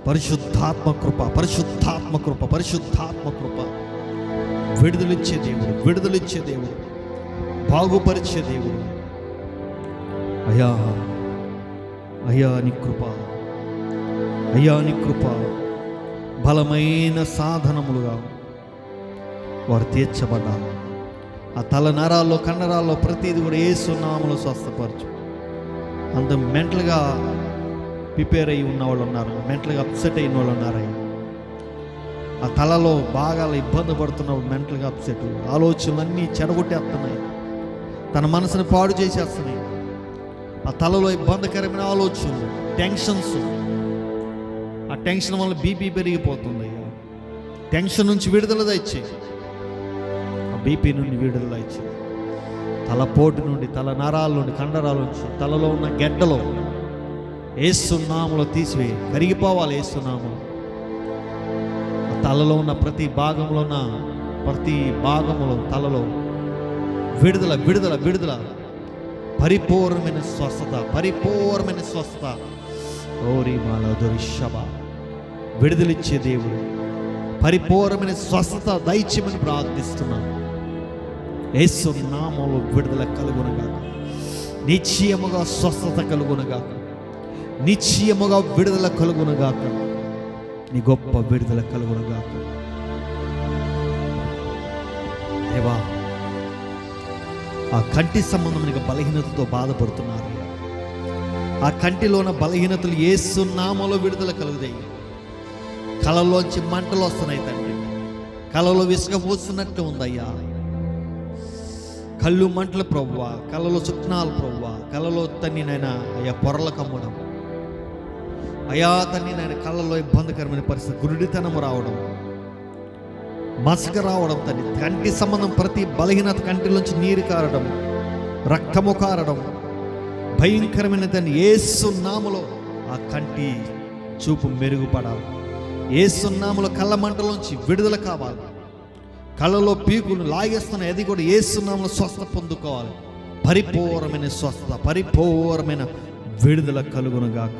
పరిశుద్ధాత్మ కృప, పరిశుద్ధాత్మ కృప, పరిశుద్ధాత్మ కృప. విడుదలిచ్చే దేవుడు, విడుదలిచ్చే దేవుడు, బాగుపరిచే దేవుడు. అయ్యా అయ్యా నీ కృప, అయ్యా నీ కృప బలమైన సాధనములుగా వారు తీర్చబడ్డారు. ఆ తల నరాల్లో కండరాల్లో ప్రతిదీ కూడా యేసు నామములో స్వస్థపరచు. అంత మెంటల్గా ప్రిపేర్ అయ్యి ఉన్న వాళ్ళు ఉన్నారు, మెంటల్గా అప్సెట్ అయిన వాళ్ళు ఉన్నారయ్యా. ఆ తలలో బాగా ఇబ్బంది పడుతున్నప్పుడు మెంటల్గా అప్సెట్, ఆలోచనలన్నీ చెడగొట్టేస్తున్నాయి, తన మనసుని పాడు చేసేస్తున్నాయి. ఆ తలలో ఇబ్బందికరమైన ఆలోచనలు, టెన్షన్స్. ఆ టెన్షన్ వల్ల బీపీ పెరిగిపోతుంది అయ్యా. టెన్షన్ నుంచి విడుదల తెచ్చి, ఆ బీపీ నుండి విడుదల తెచ్చి, తలపోటు నుండి, తల నరాల నుండి, కండరాల నుంచి, తలలో ఉన్న గెడ్డలో యేసు నామములో తీసివేయి, కరిగిపోవాలి యేసు నామములో. తలలో ఉన్న ప్రతి భాగంలో ఉన్న ప్రతి భాగంలో తలలో విడుదల, విడుదల, విడుదల. పరిపూర్ణమైన స్వస్థత, పరిపూర్ణమైన స్వస్థత. ఓరి మాలదొరిషబ. విడుదలిచ్చే దేవుడు, పరిపూర్ణమైన స్వస్థత దయచేయమని ప్రార్థిస్తున్నాను. యేసు నామములో విడుదల కలుగునుగాక. నిశ్చయముగా స్వస్థత కలుగునుగాక. నిశ్చయముగా విడుదల కలుగునుగాక. నీ గొప్ప విడుదల కలుగునుగాక. దేవా, ఆ కంటి సంబంధమైన బలహీనతతో బాధపడుతున్నారు. ఆ కంటిలోన బలహీనతలు యేసు నామములో విడుదల కలుగుతాయి. కళ్ళలోంచి మంటలు వస్తున్నాయి తండ్రి, కళ్ళలో విసుగపోస్తున్నట్టు ఉందయ్యా. కళ్ళు మంటలు ప్రభువా, కళ్ళలో చుట్నాలు ప్రభువా, కళ్ళలో తన్ని నాయన అయ్యా పొరల కమ్మడం అయ్యా తన్ని నాయన, కళ్ళలో ఇబ్బందికరమైన పరిస్థితి, గురుడితనము రావడం, మసక రావడం తండ్రి. కంటి సంబంధం ప్రతి బలహీనత, కంటిలోంచి నీరు కారడం, రక్తము కారడం, భయంకరమైన తండ్రి యేసు నామములో ఆ కంటి చూపు మెరుగుపడాలి. యేసు నామములో కళ్ళ మంటలోంచి విడుదల కావాలి. కళ్ళలో పీకులు లాగేస్తున్న అది కూడా యేసు నామములో స్వస్థ పొందుకోవాలి. పరిపూర్ణమైన స్వస్థత, పరిపూర్ణమైన విడుదల కలుగును గాక.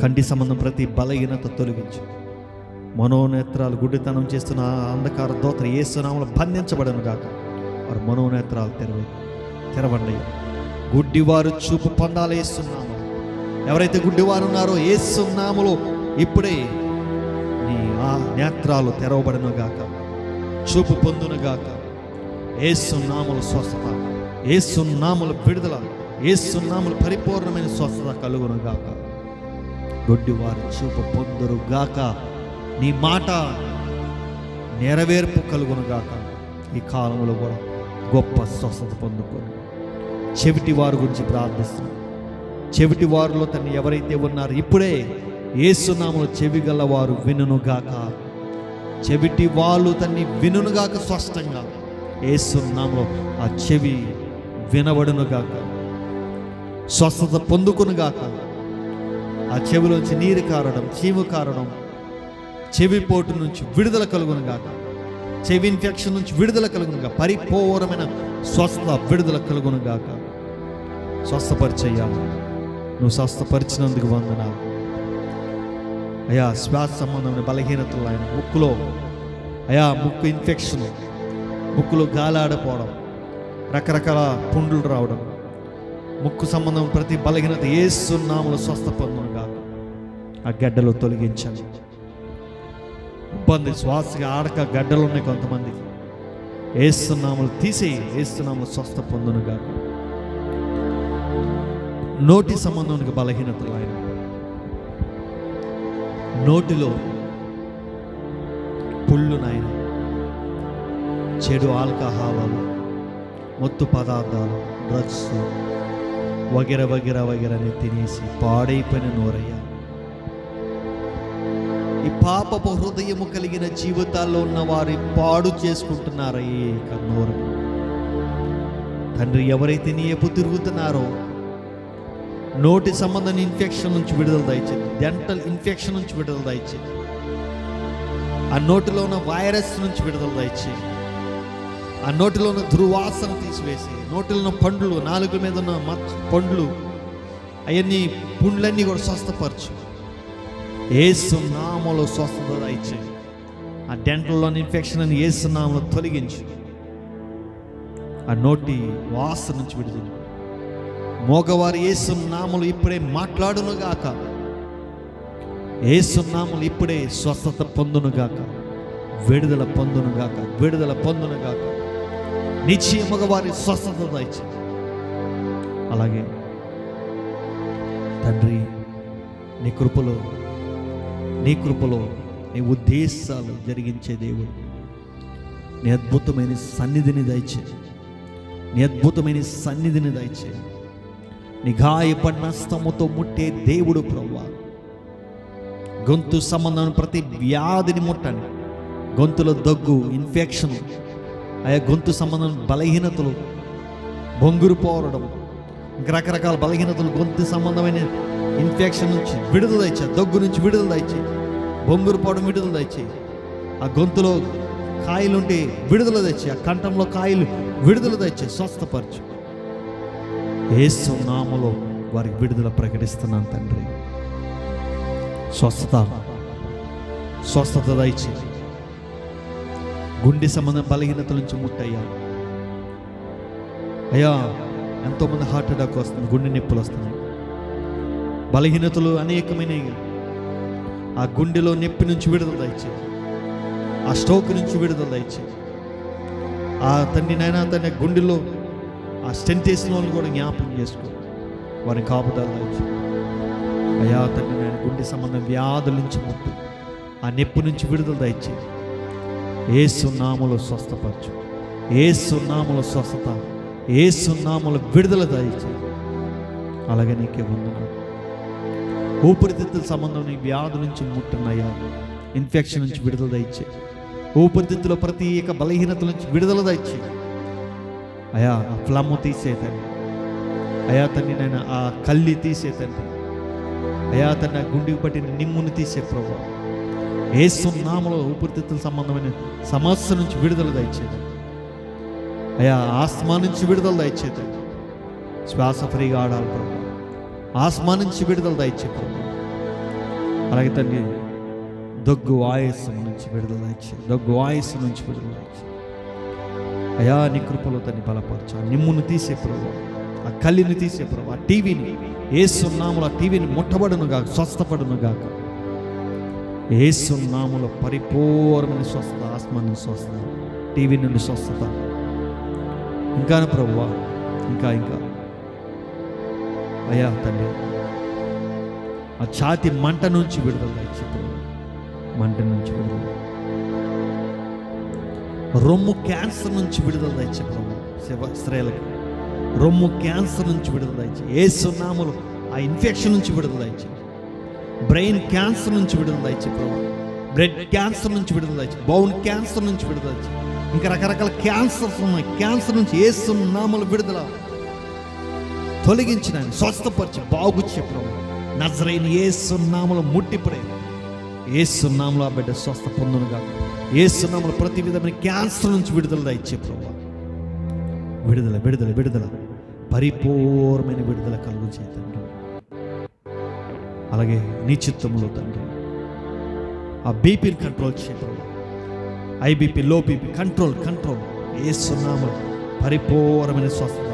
కంటి సంబంధం ప్రతి బలహీనత తొలగించు. మనోనేత్రాలు గుడ్డితనం చేస్తున్న అంధకార దోత యేసు నామములో బంధించబడను గాక. వారు మనోనేత్రాలు తెరవండి. గుడ్డివారు చూపు పొందాలి యేసు నామములో. ఎవరైతే గుడ్డివారు ఉన్నారో యేసు నామములో ఇప్పుడే నీ ఆ నేత్రాలు తెరవబడను గాక, చూపు పొందును గాక. యేసు నామములో స్వస్థత, యేసు నామములో విడుదల, యేసు నామములో పరిపూర్ణమైన స్వస్థత కలుగును గాక. గుడ్డివారు చూపు పొందురు గాక. నీ మాట నెరవేర్పు కలుగును గాక. ఈ కాలంలో కూడా గొప్ప స్వస్థత పొందుకొని. చెవిటి వారి గురించి ప్రార్థిస్తున్నాం. చెవిటి వారిలో తను ఎవరైతే ఉన్నారో ఇప్పుడే యేసు నామములో చెవి గలవారు వినుగాక. చెవిటి వాళ్ళు తన్ని వినుగాక. స్పష్టంగా యేసు నామములో ఆ చెవి వినబడునుగాక. స్వస్థత పొందుకునుగాక. ఆ చెవిలోంచి నీరు కారడం, చీము కారడం, చెవి పోటు నుంచి విడుదల కలుగునుగాక. చెవి ఇన్ఫెక్షన్ నుంచి విడుదల కలుగునుగాక. పరిపూర్ణమైన స్వస్థత విడుదల కలుగునుగాక. స్వస్థపరిచయ్యా, నువ్వు స్వస్థపరిచినందుకు వందనాలు అయ్యా. శ్వాస సంబంధమైన బలహీనతలు ఆయన ముక్కులో అయ్యా, ముక్కు ఇన్ఫెక్షన్, ముక్కులో గాలాడిపోవడం, రకరకాల పుండ్లు రావడం, ముక్కు సంబంధం ప్రతి బలహీనత యేసు నామములో స్వస్థ పొందునుగాక. ఆ గడ్డలు తొలగించండి. ఇబ్బంది శ్వాసగా ఆడక గడ్డలు ఉన్నాయి కొంతమందికి. యేసు నామములో తీసేయి. యేసు నామములో స్వస్థ పొందునుగాక. నోటి సంబంధానికి బలహీనతలు ఆయన, నోటిలో పుళ్ళు నాయన, చెడు ఆల్కహాలు, మత్తు పదార్థాలు, డ్రగ్స్ వగెర వగెర వగెరని తినేసి పాడైపోయిన నోరయ్యా. ఈ పాపపు హృదయము కలిగిన జీవితాల్లో ఉన్న వారి పాడు చేసుకుంటున్నారయ్యే నోరు. తండ్రి, ఎవరైతే నీ ఎప్పు తిరుగుతున్నారో నోటి సంబంధం ఇన్ఫెక్షన్ నుంచి విడుదల దయచేది. డెంటల్ ఇన్ఫెక్షన్ నుంచి విడుదల దయచేది. ఆ నోటిలో ఉన్న వైరస్ నుంచి విడుదల దయచేది. ఆ నోటిలో ఉన్న దుర్వాసన తీసివేసి, నోటిలో ఉన్న పండ్లు, నాలుగు మీద ఉన్న పండ్లు, అవన్నీ పుండ్లన్నీ కూడా స్వస్థపరచు. యేసు నామములో స్వస్థత దయచేయి. ఆ డెంటల్లోని ఇన్ఫెక్షన్ అని యేసు నామములో తొలగించు. ఆ నోటి వాసన నుంచి విడుదల. మోగవారు యేసు నామములో ఇప్పుడే మాట్లాడునుగాక. యేసు నామములో ఇప్పుడే స్వస్థత పొందునుగాక, విడుదల పొందునుగాక, విడుదల పొందునుగాక. నిశ్చయ మగవారి స్వస్థత దయచేయి. అలాగే తండ్రి, నీ కృపలో నీ ఉద్దేశాలు జరిగించే దేవుడు, నీ అద్భుతమైన సన్నిధిని దయచేయి. నీ అద్భుతమైన సన్నిధిని దయచేయి. నీ గాయపడిన స్తముతో ముట్టే దేవుడు ప్రభువా. గొంతు సంబంధం ప్రతి వ్యాధిని ముట్టండి. గొంతులో దగ్గు, ఇన్ఫెక్షన్, ఆయా గొంతు సంబంధం బలహీనతలు, బొంగురు పోవడం, రకరకాల బలహీనతలు, గొంతు సంబంధమైన ఇన్ఫెక్షన్ నుంచి విడుదల దయచేయి. దగ్గు నుంచి విడుదల దయచేయి. బొంగురు పోవడం విడుదల దయచేయి. ఆ గొంతులో కాయలుంటే విడుదల దయచేయి. ఆ కంఠంలో కాయలు విడుదల దయచేయి. స్వస్థపరచు. యేసు నామములో వారికి విడుదల ప్రకటిస్తున్నాను తండ్రి. స్వస్థత దయచేయి. గుండె సంబంధం బలహీనతల నుంచి ముట్టయ్యా. అయ్యా, ఎంతోమంది హార్ట్ అటాక్ వస్తుంది, గుండె నొప్పులు వస్తున్నాయి, బలహీనతలు అనేకమైనవి. ఆ గుండెలో నొప్పి నుంచి విడుదల దయచేయి. ఆ స్ట్రోక్ నుంచి విడుదల దయచేయి. ఆ తండ్రి నాయన తన గుండెలో ఆ స్టెంట్ వేసిన వాళ్ళు కూడా జ్ఞాపకం చేసుకో. వారిని కాపుదల దయచేయి. అయ్యా తండ్రి నాయన గుండె సంబంధం వ్యాధుల నుంచి ముట్టు. ఆ నొప్పి నుంచి విడుదల దయచేయి. యేసు నామములో స్వస్థపరచు. యేసు నామములో స్వస్థత, యేసు నామములో విడుదల దయచేయి. అలాగే నీకే వందనాలు. ఊపిరితిత్తుల సంబంధం నీ వ్యాధుల నుంచి ముట్టున్నాయా. ఇన్ఫెక్షన్ నుంచి విడుదల దయచేయి. ఊపిరితిత్తుల ప్రతి ఏక బలహీనతల నుంచి విడుదల దయచేయి. అయా ఆ ఫ్లమ్ తీసేతండి. అయా తండ్రి నేను ఆ కల్లి తీసేతండి. అయా తండ్రి ఆ గుండెకి పట్టిన నిమ్ముని తీసే ప్రభువా. యేసు నామములో ఊపిరితిత్తుల సంబంధమైన సమస్య నుంచి విడుదల దయచేయి. అయ్యా ఆస్మా నుంచి విడుదల దయచేది, శ్వాస ఫ్రీగా ఆడాలి ప్రభు. ఆస్మా నుంచి విడుదల దయచే ప్రభు. అలాగే తండ్రి దగ్గు ఆయాసం నుంచి విడుదల దయచే, దగ్గు ఆయాసం నుంచి విడుదల దయచే అయ్యా. నీ కృపలో తన్ని బలపరచు. ఆ నిమ్మును తీసే ప్రభు, ఆ కళ్ళిని తీసే ప్రభు, ఆ టీవీని యేసు నామములో ఆ టీవీని ముట్టబడును గాక, స్వస్థపడును గాక. యేసు నామములో పరిపూర్ణమైన స్వస్థత, ఆస్మా నుండి స్వస్థత, టీవీ నుండి స్వస్థత. ఇంకా ప్రభువా, ఇంకా ఇంకా అయ్యా తండ్రి ఆ ఛాతి మంట నుంచి విడుదల దయచే ప్రభు, మంట నుంచి విడుదల. రొమ్ము క్యాన్సర్ నుంచి విడుదల దయచే ప్రభు. స్త్రీలకు రొమ్ము క్యాన్సర్ నుంచి విడుదల దయచే యేసు నామములో. ఆ ఇన్ఫెక్షన్ నుంచి విడుదల దయచే. బ్రెయిన్ క్యాన్సర్ నుంచి విడుదల దయచే ప్రభు. బ్లడ్ క్యాన్సర్ నుంచి విడుదల దయచే. బౌన్ క్యాన్సర్ నుంచి విడుదల దయచే. ఇంకా రకరకాల క్యాన్సర్స్ ఉన్నాయి. క్యాన్సర్ నుంచి యేసు నామములో విడుదల తొలగించిన, స్వస్థపరిచి బాగు చే ప్రభు. నజరేయుని యేసు నామములో ముట్టిపడే, యేసు నామములో ఆ బిడ్డ స్వస్థ పొందునుగా. యేసు నామములో ప్రతి విధమైన క్యాన్సర్ నుంచి విడుదల దయచే ప్రభు. విడుదల విడుదల విడుదల, పరిపూర్ణమైన విడుదల కలుగు చేయ తండ్రి. అలాగే నీ చిత్తములో తండ్రి ఆ బీపీని కంట్రోల్ చేయ ప్రభు. High BP, low BP control control. యేసు నామములో పరిపూర్ణమైన స్వస్థత.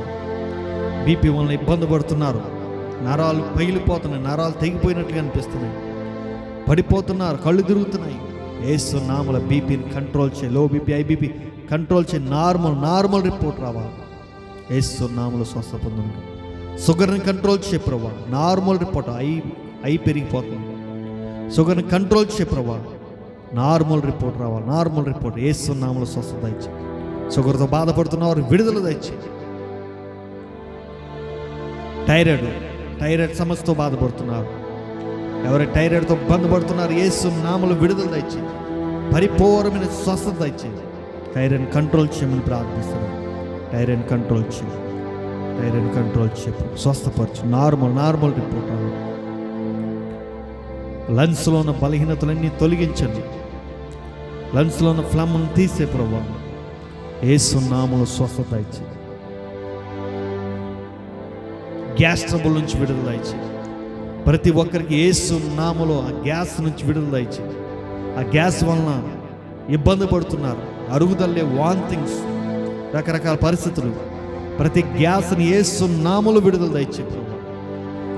బీపీ వలన ఇబ్బంది పడుతున్నారు, నరాలు పగిలిపోతున్నాయి, నరాలు తెగిపోయినట్టుగా అనిపిస్తున్నాయి, పడిపోతున్నారు, కళ్ళు తిరుగుతున్నాయి. యేసు నామములో బీపీని కంట్రోల్ చేయి. లో బీపీ, ఐబీపీ కంట్రోల్ చేయి. నార్మల్ రిపోర్ట్ రావాలి. యేసు నామములో స్వస్థ పొందును. షుగర్ని కంట్రోల్ చేయి ప్రభు. నార్మల్ రిపోర్ట్, ఐ పెరిగిపోతుంది. షుగర్ని కంట్రోల్ చేయి ప్రభు. నార్మల్ రిపోర్ట్ రావాలి. Normal report. యేసు నామములో స్వస్థత దయచే. షుగర్తో బాధపడుతున్నవారు విడుదల దయచే. థైరాయిడ్ సమస్యతో బాధపడుతున్నారు, ఎవరైతే థైరాయిడ్తో బాధపడుతున్నారు, యేసు నామములో విడుదల దయచే. పరిపూర్ణమైన స్వస్థత దయచే. థైరాయిడ్ కంట్రోల్ చేయమని ప్రార్థిస్తున్నాను. థైరాయిడ్ కంట్రోల్ చేయి. థైరాయిడ్ కంట్రోల్ చేయి. స్వస్థపరచు. నార్మల్ రిపోర్ట్ రావాలి. లంగ్స్లో ఉన్న బలహీనతలన్నీ తొలగించండి. లంగ్స్లో ఉన్న ఫ్లమ్ను తీసే ప్రభు. యేసు నామములో స్వస్థత దయచే. గ్యాస్ ట్రబుల్ నుంచి విడుదల దయచే. ప్రతి ఒక్కరికి యేసు నామములో ఆ గ్యాస్ నుంచి విడుదల దయచే. ఆ గ్యాస్ వలన ఇబ్బంది పడుతున్నారు, అరుగుదలే, వాంతింగ్స్, రకరకాల పరిస్థితులు. ప్రతి గ్యాస్ని యేసు నామములో విడుదల దయచే ప్రభు.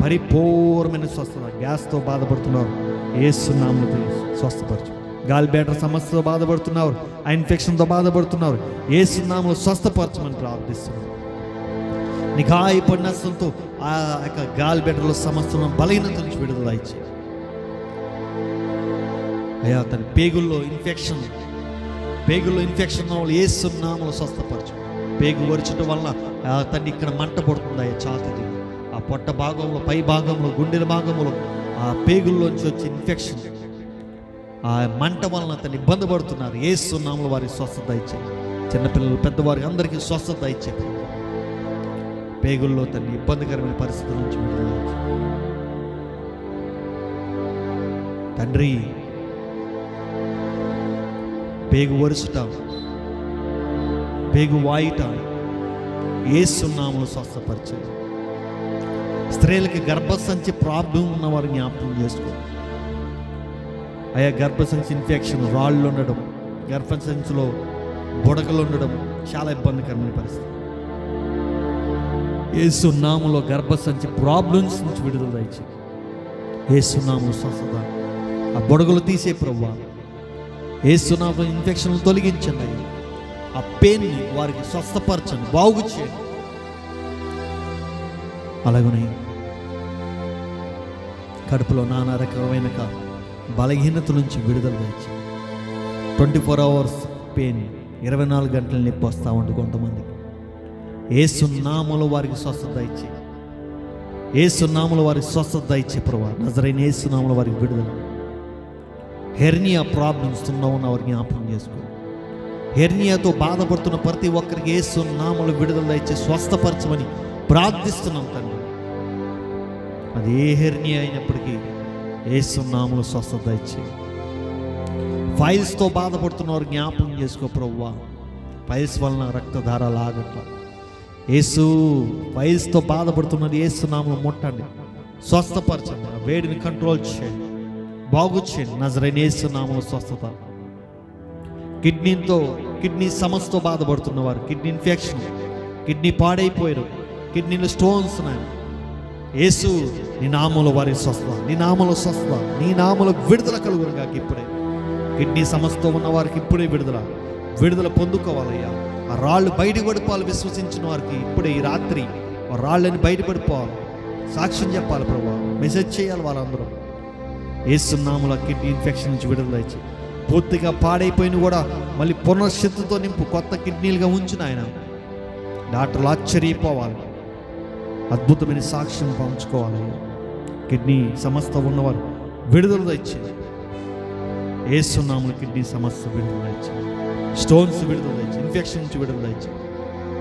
పరిపూర్ణమైన స్వస్థత. గ్యాస్తో బాధపడుతున్నారు, యేసు నామములో స్వస్థపరచు. గాలి బ్యాటర్ సమస్యతో బాధపడుతున్నారు, ఆ ఇన్ఫెక్షన్తో బాధపడుతున్నారు, యేసు నామములో స్వస్థపరచమని ప్రార్థిస్తున్నారు. నీ గాయపడిన నష్టంతో ఆ యొక్క గాలి బ్యాటర్లో సమస్యలను బలహీనత నుంచి విడుదల ఇచ్చే అయ్యా. తన పేగుల్లో ఇన్ఫెక్షన్ వల్ల యేసు నామములో స్వస్థపరచు. పేగు వరచడం వల్ల తను ఇక్కడ మంట పడుతుంది అయ్యా. ఛాతీ, ఆ పొట్ట భాగంలో, పై భాగంలో, గుండెల భాగంలో ఆ పేగుల్లోంచి వచ్చే ఇన్ఫెక్షన్, ఆ మంట వలన తను ఇబ్బంది పడుతున్నారు. యేసు నామములో వారికి స్వస్థత ఇచ్చే. చిన్నపిల్లలు, పెద్దవారికి అందరికీ స్వస్థత ఇచ్చే. పేగుల్లో తన ఇబ్బందికరమైన పరిస్థితుల నుంచి విడుదల తండ్రి. పేగు వరుసట, పేగు వాయిట యేసు నామములో స్వస్థపరిచారు. స్త్రీలకి గర్భసంచి ప్రాబ్లం ఉన్నవారు జ్ఞాపకం చేసుకో అయ్యా. గర్భసంచి ఇన్ఫెక్షన్, రాళ్ళు ఉండడం, గర్భసంచిలో బుడగలు ఉండడం చాలా ఇబ్బందికరమైన పరిస్థితి. యేసు నామములో గర్భసంచి ప్రాబ్లమ్స్ నుంచి విడుదల దయచే. యేసు నామములో స్వస్థత. ఆ బుడగలు తీసే ప్రభువా. యేసు నామములో ఇన్ఫెక్షన్లు తొలగించండి. ఆ పెయిన్ని వారికి స్వస్థపరచండి, బాగు చేయండి. అలాగనే కడుపులో నానా రకమైన బలహీనత నుంచి విడుదల దయచే. 24 hours పెయిన్, 24 గంటల నొప్పి వస్తూ ఉంటుంది కొంతమందికి. యేసు నామములో వారికి స్వస్థత ఇచ్చే. యేసు నామములో వారికి స్వస్థత ఇచ్చే ప్రభువా. నజరేయుని యేసు నామములో వారికి విడుదల. హెర్నియా ప్రాబ్లమ్స్ ఉన్న వారికి జ్ఞాపకం చేసుకో. హెర్నియాతో బాధపడుతున్న ప్రతి ఒక్కరికి యేసు నామములో విడుదల ఇచ్చే, స్వస్థపరచమని ప్రార్థిస్తున్నాం తండ్రి. అది ఏ హెర్నియా అయినప్పటికీ యేసు నామములో స్వస్థత ఇచ్చే. ఫైల్స్తో బాధపడుతున్న వారు జ్ఞాపకం చేసుకో ప్రభువా. పైల్స్ వలన రక్తధార లాగట్ల. యేసు పైల్స్తో బాధపడుతున్నది యేసు నామములో ముట్టండి, స్వస్థపరచండి, ఆ వేడిని కంట్రోల్ చేయండి, బాగు చేయండి. నజరేయుని యేసు నామములో స్వస్థత. కిడ్నీ సమస్యతో బాధపడుతున్న వారు, కిడ్నీ ఇన్ఫెక్షన్, కిడ్నీ పాడైపోయారు, కిడ్నీలో స్టోన్స్ ఉన్నాయి, యేసు నీ నామములో వారి స్వస్థత, నీ నామములో స్వస్థత, నీ నామములో విడుదల కలుగును గాక. ఇప్పుడే కిడ్నీ సమస్యతో ఉన్న వారికి ఇప్పుడే విడుదల పొందుకోవాలయ్యా. ఆ రాళ్ళు బయటకు పడిపోవాలి. విశ్వసించిన వారికి ఇప్పుడే ఈ రాత్రి ఆ రాళ్ళని బయటపడిపోవాలి. సాక్ష్యం చెప్పాలి ప్రభువా, మెసేజ్ చేయాలి వాళ్ళందరూ. యేసు నామములో కిడ్నీ ఇన్ఫెక్షన్ నుంచి విడుదల ఇచ్చి, పూర్తిగా పాడైపోయిన కూడా మళ్ళీ పునర్శక్తితో నింపు, కొత్త కిడ్నీలుగా ఉంచిన ఆయన. డాక్టర్లు ఆశ్చర్యపోవాలి, అద్భుతమైన సాక్ష్యం పంచుకోవాలి. కిడ్నీ సమస్య ఉన్నవారు విడుదల ఇచ్చింది. యేసు నామములో కిడ్నీ సమస్య విడుదల ఇచ్చింది, స్టోన్స్ విడుదల ఇచ్చి, ఇన్ఫెక్షన్ నుంచి విడుదల ఇచ్చి,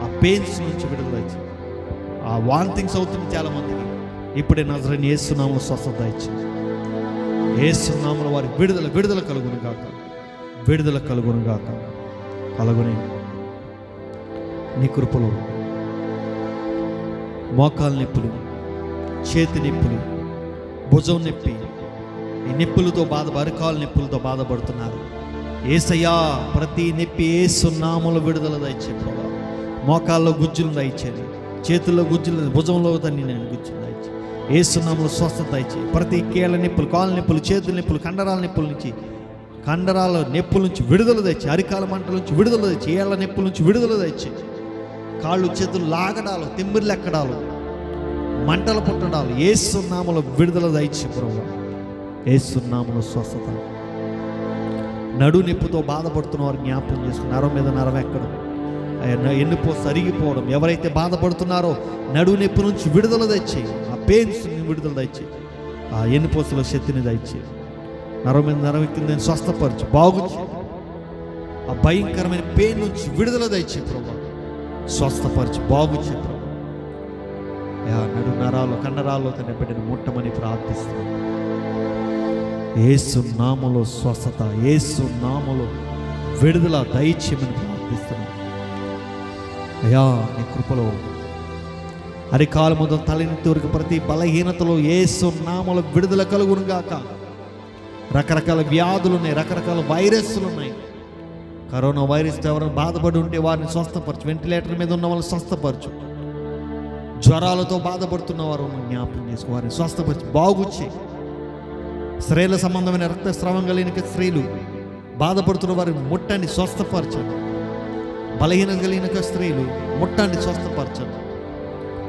ఆ పెయిన్స్ నుంచి విడుదల ఇచ్చి, ఆ వాంతింగ్స్ అవుతుంది చాలామందికి. ఇప్పుడే నజరేయుని యేసు నామములో స్వస్థత ఇచ్చింది. యేసు నామములో వారి విడుదల కలుగును గాక, విడుదల కలుగును గాక. కలుగుని నీ కృపలో మోకాలు నొప్పులు, చేతి నొప్పులు, భుజం నొప్పి, ఈ నొప్పులతో అరికాలు నొప్పులతో బాధపడుతున్నారు. యేసయ్యా ప్రతి నొప్పి యేసు నామములో విడుదల దయచే ప్రభా. మోకాల్లో గుజ్జులు దయచేది, చేతుల్లో గుజ్జులు, భుజంలో నేను గుజ్జులు దయచే. యేసు నామములో స్వస్థత దయచే. ప్రతి కీళ్ళ నొప్పులు, కాళ్ళ నొప్పులు, చేతుల నొప్పులు, కండరాల నొప్పుల నుంచి విడుదల తెచ్చి, అరికాల మంటల నుంచి విడుదల తెచ్చి, ఏళ్ల నొప్పుల నుంచి విడుదల తెచ్చి, కాళ్ళు చేతులు లాగడాలు, తిమ్మిర్లు ఎక్కడాలు, మంటలు పుట్టడాలు యేసు నామములో విడుదల దయచి ప్రభువా. యేసు నామములో స్వస్థత. నడు నొప్పితో బాధపడుతున్న వారు జ్ఞాపకం చేసుకుని, నరం మీద నరం ఎక్కడం, ఎన్నుపో సరిగిపోవడం, ఎవరైతే బాధపడుతున్నారో నడు నొప్పి నుంచి విడుదల తెచ్చి, ఆ పెయిన్స్ విడుదల తెచ్చి, ఆ ఎన్నుపోసల శక్తిని దయచి, నరం మీద నరం ఎక్కిందని స్వస్థపరచు, బాగు చేయి. ఆ భయంకరమైన పెయిన్ నుంచి విడుదల దయచి ప్రభా, స్వస్థపరచు, బాగు చేయి ప్రభా. నడు నరాలు, కండరాల్లో తన బిడ్డను ముట్టమని ప్రార్థిస్తున్నాను. యేసు నామములో స్వస్థత, యేసు నామములో విడుదల దయచేయమని ప్రార్థిస్తున్నాను. అయ్యా నీ కృపలో అరికాలు మొదలు తలెత్తి వరకు ప్రతి బలహీనతలో యేసు నామములో విడుదల కలుగును గాక. రకరకాల వ్యాధులు ఉన్నాయి, రకరకాల వైరస్లు ఉన్నాయి. కరోనా వైరస్తో ఎవరైనా బాధపడి ఉంటే వారిని స్వస్థపరచు, వెంటిలేటర్ మీద ఉన్న వాళ్ళని స్వస్థపరచు, జ్వరాలతో బాధపడుతున్న వారు జ్ఞాపకం చేసుకో, వారిని స్వస్థపరచు, బాగు చేయి. స్త్రీల సంబంధమైన రక్తస్రావం కలిగిన స్త్రీలు బాధపడుతున్న వారిని ముట్టండి, స్వస్థపరచండి. బలహీనత కలిగిన స్త్రీలు ముట్టండి, స్వస్థపరచండి.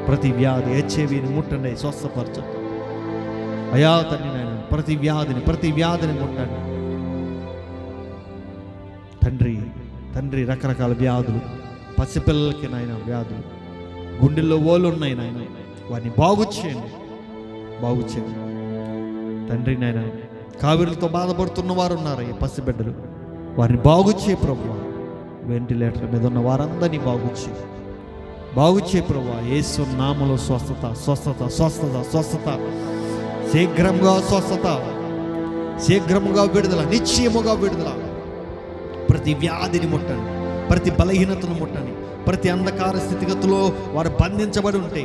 ప్రతి వ్యాధి హెచ్ఐవిని ముట్టండి, స్వస్థపరచండి. అయా తండ్రి నాయన ప్రతి వ్యాధిని ముట్టండి తండ్రి. రకరకాల వ్యాధులు, పసిపిల్లలకి నాయన వ్యాధులు, గుండెల్లో ఓళ్ళు ఉన్నాయి నాయన, వారిని బాగు చేయండి తండ్రి నాయన. కావిరులతో బాధపడుతున్న వారు ఉన్నారు, ఈ పసిబిడ్డలు, వారిని బాగు చేయ ప్రభువా. వెంటిలేటర్ మీద ఉన్న వారందరినీ బాగు చేయ ప్రభువా. యేసు నామములో స్వస్థత. శీఘ్రముగా విడుదల, నిశ్చయముగా విడుదల. ప్రతి వ్యాధిని ముట్టండి, ప్రతి బలహీనతను ముట్టండి. ప్రతి అంధకార స్థితిగతుల్లో వారు బంధించబడి ఉంటే,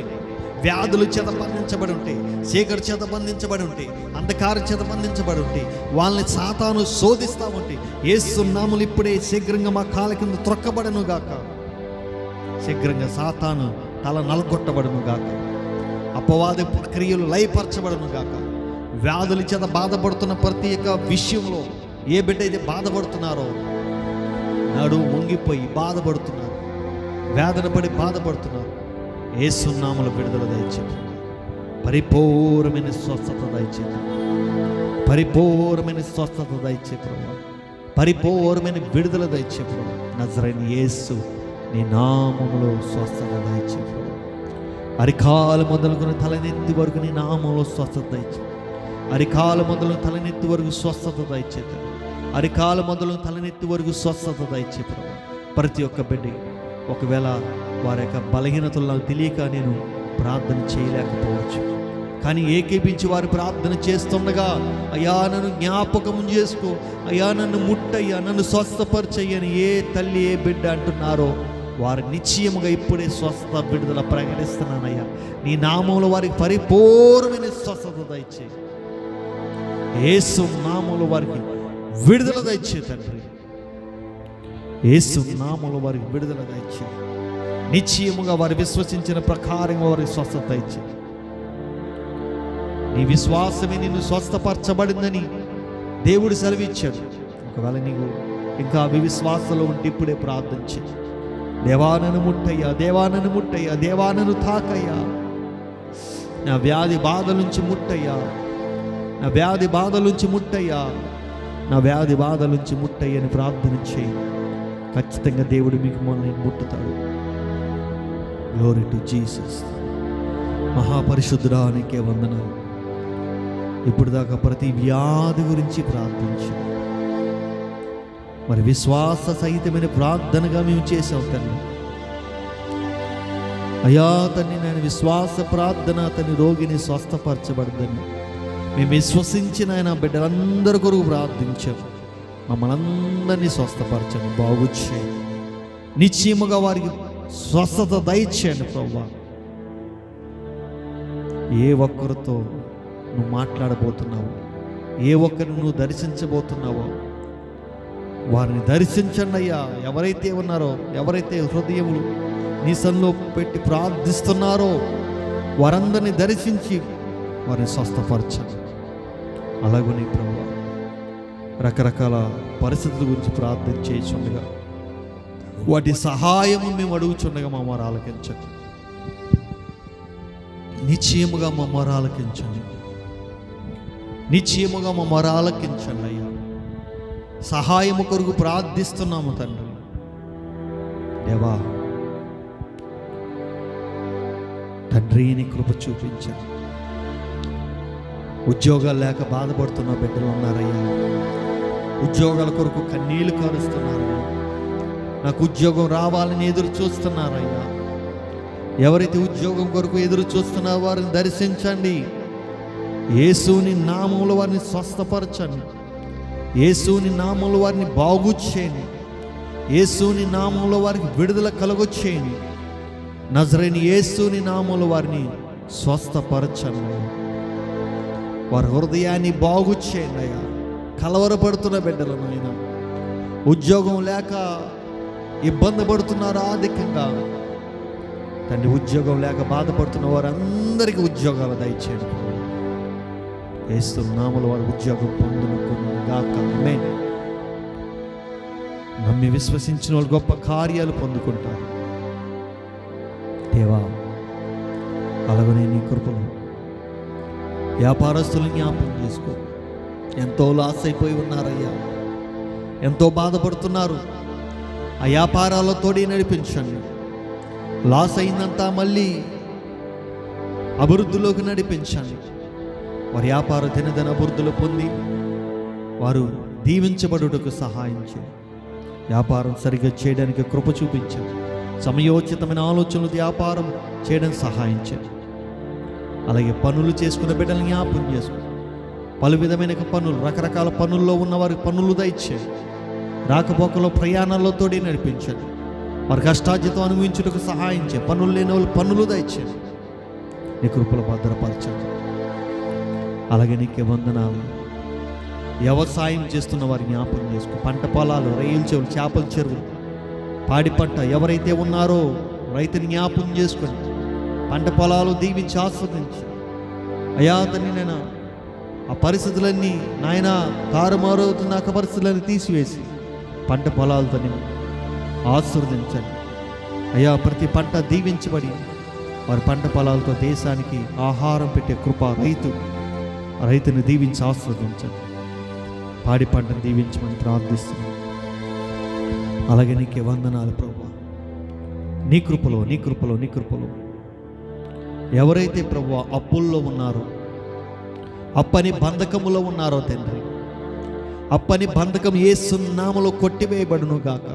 వ్యాధుల చేత బంధించబడి ఉంటే, చీకటి చేత బంధించబడి ఉంటే, అంధకార చేత బంధించబడి ఉంటే, వాళ్ళని సాతాను శోధిస్తూ ఉంటే, యేసు నామములో ఇప్పుడే శీఘ్రంగా మా కాళ్ళ కింద త్రొక్కబడను గాక. శీఘ్రంగా సాతాను తల నలగొట్టబడను గాక. అపవాది క్రియలు లయపరచబడను గాక. వ్యాధుల చేత బాధపడుతున్న ప్రతి ఒక్క విషయంలో ఏ బిడ్డ అయితే బాధపడుతున్నారో, నాడు వంగిపోయి బాధపడుతున్నారు, వేదన పడి బాధపడుతున్నారు, యేసు నామములో విడుదల దయచేయండి. పరిపూర్ణమైన స్వస్థత దయచేయండి. పరిపూర్ణమైన విడుదల దయచేయండి. నజరేయుని యేసు నీ నామములో స్వస్థత దయచేయండి. అరికాలు మొదలుకొని తలనెత్తి వరకు నీ నామములో స్వస్థత దయచేయండి. అరికాలు మొదలు తలనెత్తి వరకు స్వస్థత దయచేయండి. అరికాలు మొదలు తలనెత్తి వరకు స్వస్థత దయచేయండి. ప్రతి ఒక్క బిడ్డ ఒకవేళ వారి యొక్క బలహీనతలు నాకు తెలియక నేను ప్రార్థన చేయలేకపోవచ్చు, కానీ ఏకీపించి వారు ప్రార్థన చేస్తుండగా, అయ్యా నన్ను జ్ఞాపకం చేసుకో, అయ్యా నన్ను ముట్టయ్యా, నన్ను స్వస్థపరచయ్యని ఏ తల్లి ఏ బిడ్డ అంటున్నారో వారు నిశ్చయముగా ఇప్పుడే స్వస్థ విడుదల ప్రకటిస్తున్నానయ్యా. నీ నామంలో వారికి పరిపూర్ణమైన స్వస్థత దయచేయి. యేసు నామంలో వారికి విడుదల దయచేయి తండ్రి. యేసు నామంలో వారికి విడుదల దయచేయి. నిశ్చయముగా వారు విశ్వసించిన ప్రకారంగా వారికి స్వస్థత దయచేయి. నీ విశ్వాసమే నిన్ను స్వస్థపరచబడిందని దేవుడు సెలవిచ్చాడు. ఒకవేళ నీకు ఇంకా అవిశ్వాసంలో ఉంటే ఇప్పుడే ప్రార్థించి, దేవా నన్ను ముట్టయ్యా, దేవా నన్ను ముట్టయ్యా, దేవా నన్ను తాకయ్యా, నా వ్యాధి బాధల నుంచి ముట్టయ్యా, నా వ్యాధి బాధల నుంచి ముట్టయ్యా, నా వ్యాధి బాధల నుంచి ముట్టయ్యని ప్రార్థన చేయి. ఖచ్చితంగా దేవుడు మీకు మనల్ని ముట్టుతాడు. Glory to Jesus. మహాపరిశుద్ధుడా నీకే వందనాలు. ఇప్పుడు దాకా ప్రతి వ్యాధి గురించి ప్రార్థించు. మరి విశ్వాస సహితమైన ప్రార్థనగా మేము చేసాం తండ్రి. అయ్యా తండ్రి, నేను విశ్వాస ప్రార్థన తండ్రి రోగిని స్వస్థపరచబడదని మేము విశ్వసించిన ఆయన బిడ్డలందరి కొరకు ప్రార్థించాం. మమ్మల్ని అందరినీ స్వస్థపరచండి, బాగు చేయండి. నిశ్చయముగా వారికి స్వస్థత దయచేయండి ప్రభువా. ఏ ఒక్కరితో నువ్వు మాట్లాడబోతున్నావు, ఏ ఒక్కరిని నువ్వు దర్శించబోతున్నావో వారిని దర్శించండి అయ్యా. ఎవరైతే ఉన్నారో, ఎవరైతే హృదయములు నీ సన్నిధిలో పెట్టి ప్రార్థిస్తున్నారో వారందరినీ దర్శించి వారిని స్వస్థపరచండి. అలాగనే ప్రభువా, రకరకాల పరిస్థితుల గురించి ప్రార్థన చేయుచుండగా వాటి సహాయము మేము అడుగుచుండగా మా మొర ఆలకించండి. నిశ్చయముగా మా మొర ఆలకించండి. నిశ్చయముగా మా మొర ఆలకించండి అయ్యా. సహాయము కొరకు ప్రార్థిస్తున్నాము తండ్రి. దేవా తండ్రి, నీ కృప చూపించండి. ఉద్యోగాలు లేక బాధపడుతున్న బిడ్డలు ఉన్నారయ్యా. ఉద్యోగాల కొరకు కన్నీళ్లు కారుస్తున్నారయ్యా. నాకు ఉద్యోగం రావాలని ఎదురు చూస్తున్నారయ్యా. ఎవరైతే ఉద్యోగం కొరకు ఎదురు చూస్తున్నారో వారిని దర్శించండి. యేసుని నామములో వారిని స్వస్థపరచండి. యేసుని నామములో వారిని బాగు చేయండి. యేసుని నామములో వారికి విడుదల కలుగొచ్చేయండి. నజరేయుని యేసుని నామములో వారిని స్వస్థపరచండి. వారి హృదయాన్ని బాగు చేయండి అయ్యా. కలవరపడుతున్న బిడ్డలను అయినా, ఉద్యోగం లేక ఇబ్బంది పడుతున్నారు ఆర్థికంగా తండ్రి, ఉద్యోగం లేక బాధపడుతున్న వారందరికీ ఉద్యోగాలు దయచేయండి. యేసు నామములో వారి ఉద్యోగం పొందునుగాక. ఆమేన్. నమ్మి విశ్వసించిన వాళ్ళు గొప్ప కార్యాలు పొందుకుంటారు. దేవా అలాగనే నీ కృపలో వ్యాపారస్తులను జ్ఞాపకం చేసుకో. ఎంతో లాస్ అయిపోయి ఉన్నారయ్యా, ఎంతో బాధపడుతున్నారు. ఆ వ్యాపారాలతోటి నడిపించండి. లాస్ అయిందంతా మళ్ళీ అభివృద్ధిలోకి నడిపించండి. వారి వ్యాపార దినదిన అభివృద్ధిలో పొంది వారు దీవించబడుటకు సహాయం చేయండి. వ్యాపారం సరిగ్గా చేయడానికి కృప చూపించండి. సమయోచితమైన ఆలోచనలు వ్యాపారం చేయడానికి సహాయం చేయండి. అలాగే పనులు చేసుకున్న బిడ్డలను జ్ఞాపకం చేసుకో. పలు విధమైన పనులు, రకరకాల పనుల్లో ఉన్న వారికి పనులు దయచేయండి. రాకపోకలో ప్రయాణాలతో నడిపించండి. వారి కష్టార్జితం అనుభవించుటకు సహాయం చేయండి. పనులు లేని వాళ్ళు పనులు దయచేయండి. నీ కృపలో భద్రపరచండి. అలాగే నీకే వందనాలు. వ్యవసాయం చేస్తున్న వారి జ్ఞాపకం చేసుకో. పంట పొలాలు, రొయ్యల చెరువులు, చేపల చెరువులు, పాడి పంట ఎవరైతే ఉన్నారో రైతుని జ్ఞాపకం చేసుకొని పంట పొలాలు దీవించి ఆస్వాదించి అయ్యా తండ్రి, నేను ఆ పరిస్థితులన్నీ నాయన తారుమారవుతున్న ఆ పరిస్థితులన్నీ తీసివేసి పంట పొలాలతో ఆశీర్వదించండి అయ్యా. ప్రతి పంట దీవించబడి వారి పంట పొలాలతో దేశానికి ఆహారం పెట్టే కృప రైతుని దీవించి ఆశీర్వదించండి. పాడి పంటను దీవించమని ప్రార్థిస్తున్నాను. అలాగే నీకే వందనాలు ప్రభువా. నీ కృపలో ఎవరైతే ప్రభువా అప్పుల్లో ఉన్నారో, అప్పని బంధకములో ఉన్నారో తండ్రి, అప్పని బంధకం యేసు నామములో కొట్టివేయబడును గాక.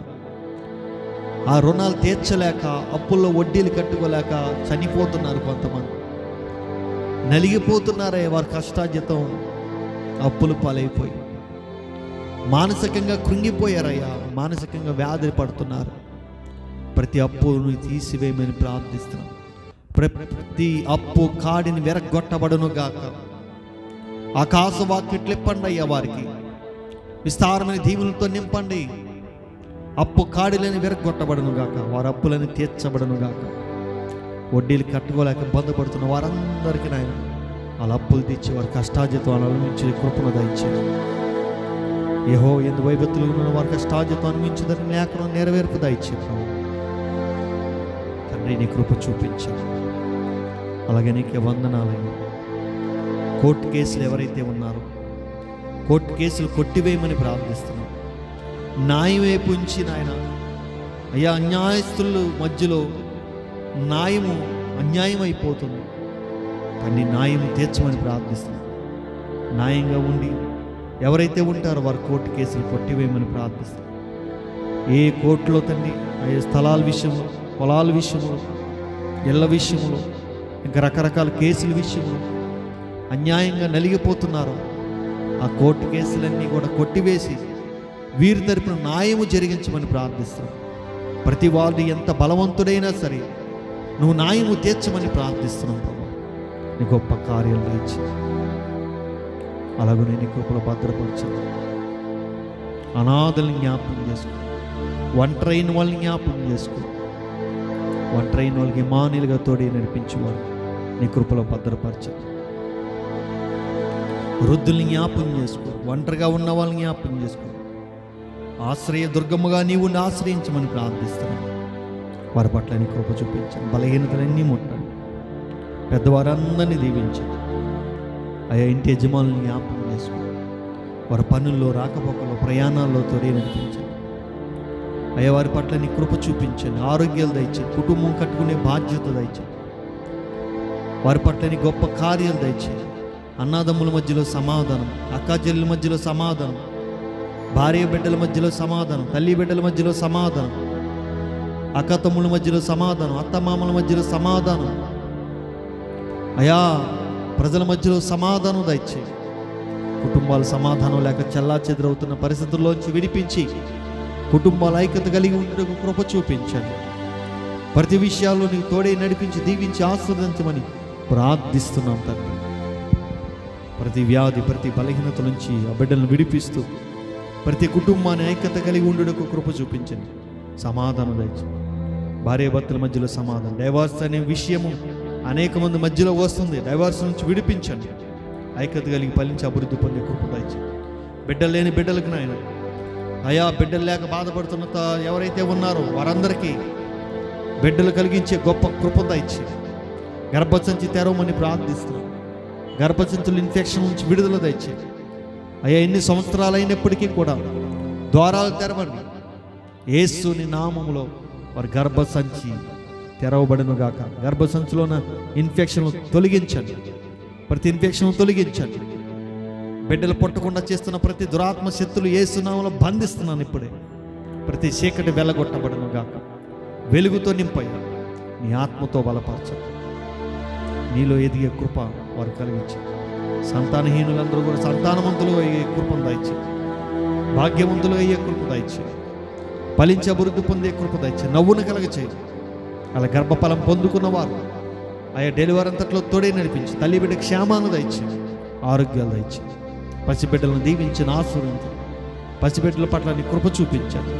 ఆ రుణాలు తీర్చలేక, అప్పుల్లో వడ్డీలు కట్టుకోలేక చనిపోతున్నారు కొంతమంది. నలిగిపోతున్నారయ్యా. వారి కష్టార్జితం అప్పులు పాలైపోయి మానసికంగా కృంగిపోయారయ్యా. మానసికంగా వ్యాధి పడుతున్నారు. ప్రతి అప్పును తీసివేయమని ప్రార్థిస్తున్నాం. ప్రతి అప్పు కాడిని వెరగొట్టబడును గాక. ఆకాశవాక్యట్లు ఇప్పండి అయ్యా. వారికి విస్తారమైన దీవులతో నింపండి. అప్పు కాడిలని వెరగొట్టబడును గాక. వారి అప్పులని తీర్చబడును గాక. వడ్డీలు కట్టుకోలేక బంధపడుతున్న వారందరికీ నాయన వాళ్ళ అప్పులు తెచ్చి వారి కష్టార్జితం అనుభవించి కృపను దయచేయండి. యెహో ఎందు వైభత్తులు ఉన్న వారి కష్టార్జితం అనుభవించదని లేఖనం నెరవేర్పు దయచేయండి. తండ్రి నీ కృప చూపించండి. అలాగే నీకే వందనాలయ్యా. కోర్టు కేసులు ఎవరైతే ఉన్నారో కోర్టు కేసులు కొట్టివేయమని ప్రార్థిస్తున్నాం. న్యాయం వైపు ఉంచి నాయన అయ్యా, అన్యాయస్తుల మధ్యలో న్యాయము అన్యాయం అయిపోతుంది. కానీ న్యాయము తీర్చమని ప్రార్థిస్తున్నాం. న్యాయంగా ఉండి ఎవరైతే ఉంటారో వారు కోర్టు కేసులు కొట్టివేయమని ప్రార్థిస్తున్నాం. ఏ కోర్టులో తండ్రి అయ్యే స్థలాల విషయంలో, పొలాల విషయంలో, ఇళ్ల విషయంలో, ఇంకా రకరకాల కేసుల విషయంలో అన్యాయంగా నలిగిపోతున్నారో ఆ కోర్టు కేసులన్నీ కూడా కొట్టివేసి వీరి తరపున న్యాయము జరిగించమని ప్రార్థిస్తున్నాం. ప్రతి వాడు ఎంత బలవంతుడైనా సరే నువ్వు న్యాయము తీర్చమని ప్రార్థిస్తున్నాం. ప్రభు నీ గొప్ప కార్యాలు దయచి అలాగనే నీ కృపలో భద్రపరచండి. అనాథల్ని జ్ఞాపకం చేసుకో. ఒంటరైన వాళ్ళని జ్ఞాపకం చేసుకో. ఒంటరైన వాళ్ళకి ఇమానుయేలుగా తోడే నడిపించేవారు నీ కృపలో భద్రపరచండి. వృద్ధుల్ని జ్ఞాపకం చేసుకో. ఒంటరిగా ఉన్న వాళ్ళని జ్ఞాపకం చేసుకో. ఆశ్రయ దుర్గముగా నీవు ఆశ్రయించమని ప్రార్థిస్తున్నాను. వారి పట్ల నీ కృప చూపించండి. బలహీనతలన్నీ ముట్టండి. పెద్దవారందరినీ దీవించండి. ఆయా ఇంటి యజమానులను జ్ఞాపకం చేసుకో. వారి పనుల్లో, రాకపోకల్లో, ప్రయాణాల్లో తోడే నడిపించండి. అయ్యా వారి పట్ల నీ కృప చూపించండి. ఆరోగ్యాలు దయచేయండి. కుటుంబం కట్టుకునే బాధ్యత దయచేయండి. వారి పట్ల నీ గొప్ప కార్యాలు దయచేయండి. అన్నాదమ్ముల మధ్యలో సమాధానం, అక్కాచెల్లెల మధ్యలో సమాధానం, భార్య బిడ్డల మధ్యలో సమాధానం, తల్లి బిడ్డల మధ్యలో సమాధానం, అక్క తమ్ముల మధ్యలో సమాధానం, అత్తమామల మధ్యలో సమాధానం, అయా ప్రజల మధ్యలో సమాధానం దయచేయి. కుటుంబాల సమాధానం లేక చెల్లా చెదురవుతున్న పరిస్థితుల్లోంచి విడిపించి కుటుంబాల ఐక్యత కలిగి ఉండేందుకు కృప చూపించండి. ప్రతి విషయాల్లో నీకు తోడే నడిపించి దీవించి ఆస్వాదించమని ప్రార్థిస్తున్నాం తండ్రి. ప్రతి వ్యాధి, ప్రతి బలహీనత నుంచి ఆ బిడ్డలను విడిపిస్తూ ప్రతి కుటుంబాన్ని ఐక్యత కలిగి ఉండేందుకు కృప చూపించండి. సమాధానం దయచేయండి. భార్యాభర్తల మధ్యలో సమాధానం. డైవర్స్ అనే విషయము అనేక మంది మధ్యలో వస్తుంది. డైవర్స్ నుంచి విడిపించండి. ఐక్యత కలిగి ఫలించి అభివృద్ధి పొందే కృప దయచేయండి. బిడ్డలు లేని బిడ్డలకు నాయన అయా, బిడ్డలు లేక బాధపడుతున్న ఎవరైతే ఉన్నారో వారందరికీ బిడ్డలు కలిగించే గొప్ప కృప దయచేయండి. గర్భసంచి తెరవమని ప్రార్థిస్తున్నాం. గర్భసంచుల ఇన్ఫెక్షన్ నుంచి విడుదల దయచేయండి. అయ్యా ఎన్ని సంవత్సరాలు అయినప్పటికీ కూడా ద్వారాలు తెరవండి. యేసుని నామములో వారి గర్భసంచి తెరవబడును గాక. గర్భసంచిలోన ఇన్ఫెక్షన్ తొలగించండి. ప్రతి ఇన్ఫెక్షన్ తొలగించండి. బిడ్డలు పుట్టకుండా చేస్తున్న ప్రతి దురాత్మ శక్తులు యేసు నామములో బంధిస్తున్నాను ఇప్పుడే. ప్రతి చీకటి వెలగొట్టబడును గాక. వెలుగుతో నింపయ్యా. నీ ఆత్మతో బలపరచండి. నీలో ఎదిగే కృప వారు కలిగించి సంతానహీనులందరూ కూడా సంతానవంతులు అయ్యే కృపను దయచి, భాగ్యవంతులు అయ్యే కృప దయచి, ఫలించి అభివృద్ధి పొందే కృప దయచి, నవ్వును కలగచేయి. అలా గర్భఫలం పొందుకున్నవారు ఆయా డెలివరీ అంతట్లో తోడే నడిపించి తల్లి బిడ్డ క్షేమాన్ని దయచి, ఆరోగ్యాలు దయచి, పసిబిడ్డలను దీవించిన ఆశీర్వదించి, పసిబిడ్డల పట్ల నీ కృప చూపించాను.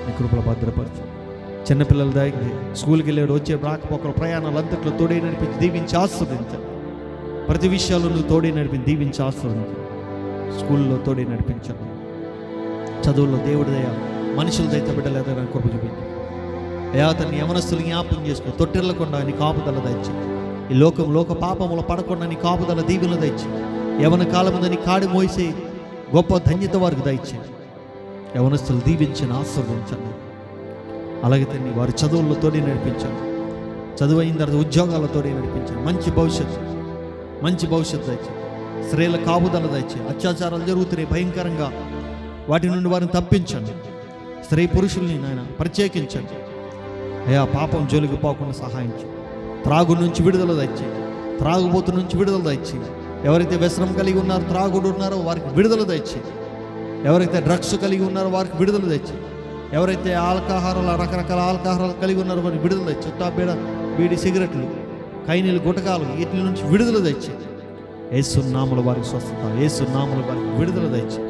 నీ కృపలో భద్రపరచు. చిన్నపిల్లల దగ్గర స్కూల్కి వెళ్ళాడు, వచ్చే రాకపోకలు, ప్రయాణాలు అంతట్లో తోడే నడిపించి దీవించి ఆస్వాదించాను. ప్రతి విషయాల్లో నువ్వు తోడే నడిపించి దీవించి ఆస్వాదించాను. స్కూల్లో తోడే నడిపించాను. చదువుల్లో దేవుడి దయ, మనుషుల దయతో బిడ్డలు ఎదగడానికి కృప చూపించాను. అయా తన యవనస్తులు జ్ఞాపకం చేసుకో. తొట్టిల్లకుండా నీ కాపుదల దయచి, ఈ లోక పాపములో పడకుండా నీ కాపుదల దీవెన దయచి, యవన కాలం మీద నీ కాడి మోసే గొప్ప ధన్యత వారికి దయచి, యవనస్తులు దీవించిన ఆస్వాదించండి. అలాగే తండ్రి వారి చదువులతోనే నడిపించండి. చదువు అయిన తర్వాత ఉద్యోగాలతోనే నడిపించండి. మంచి భవిష్యత్తు దయచి, స్త్రీల కాపుదల దయచి. అత్యాచారాలు జరుగుతున్నాయి భయంకరంగా, వాటి నుండి వారిని తప్పించండి. స్త్రీ పురుషుల్ని నాయన ప్రత్యేకించండి. అయా పాపం జోలికి పోకుండా సహాయించు. త్రాగు నుంచి విడుదల దయచేయి. త్రాగుబోతు నుంచి విడుదల దయచి, ఎవరైతే వ్యసనం కలిగి ఉన్నారో, త్రాగుడు ఉన్నారో వారికి విడుదల దయచి, ఎవరైతే డ్రగ్స్ కలిగి ఉన్నారో వారికి విడుదల దయచి, ఎవరైతే రకరకాల ఆల్కహారాలు కలిగి ఉన్నారో వారికి విడుదల దయచి, చుట్టా బీడి సిగరెట్లు, కైనీలు, గుటకాలు, వీటి నుంచి విడుదల దయచి, యేసు నామములో వారికి స్వస్థత, యేసు నామములో వారికి విడుదల దయచి,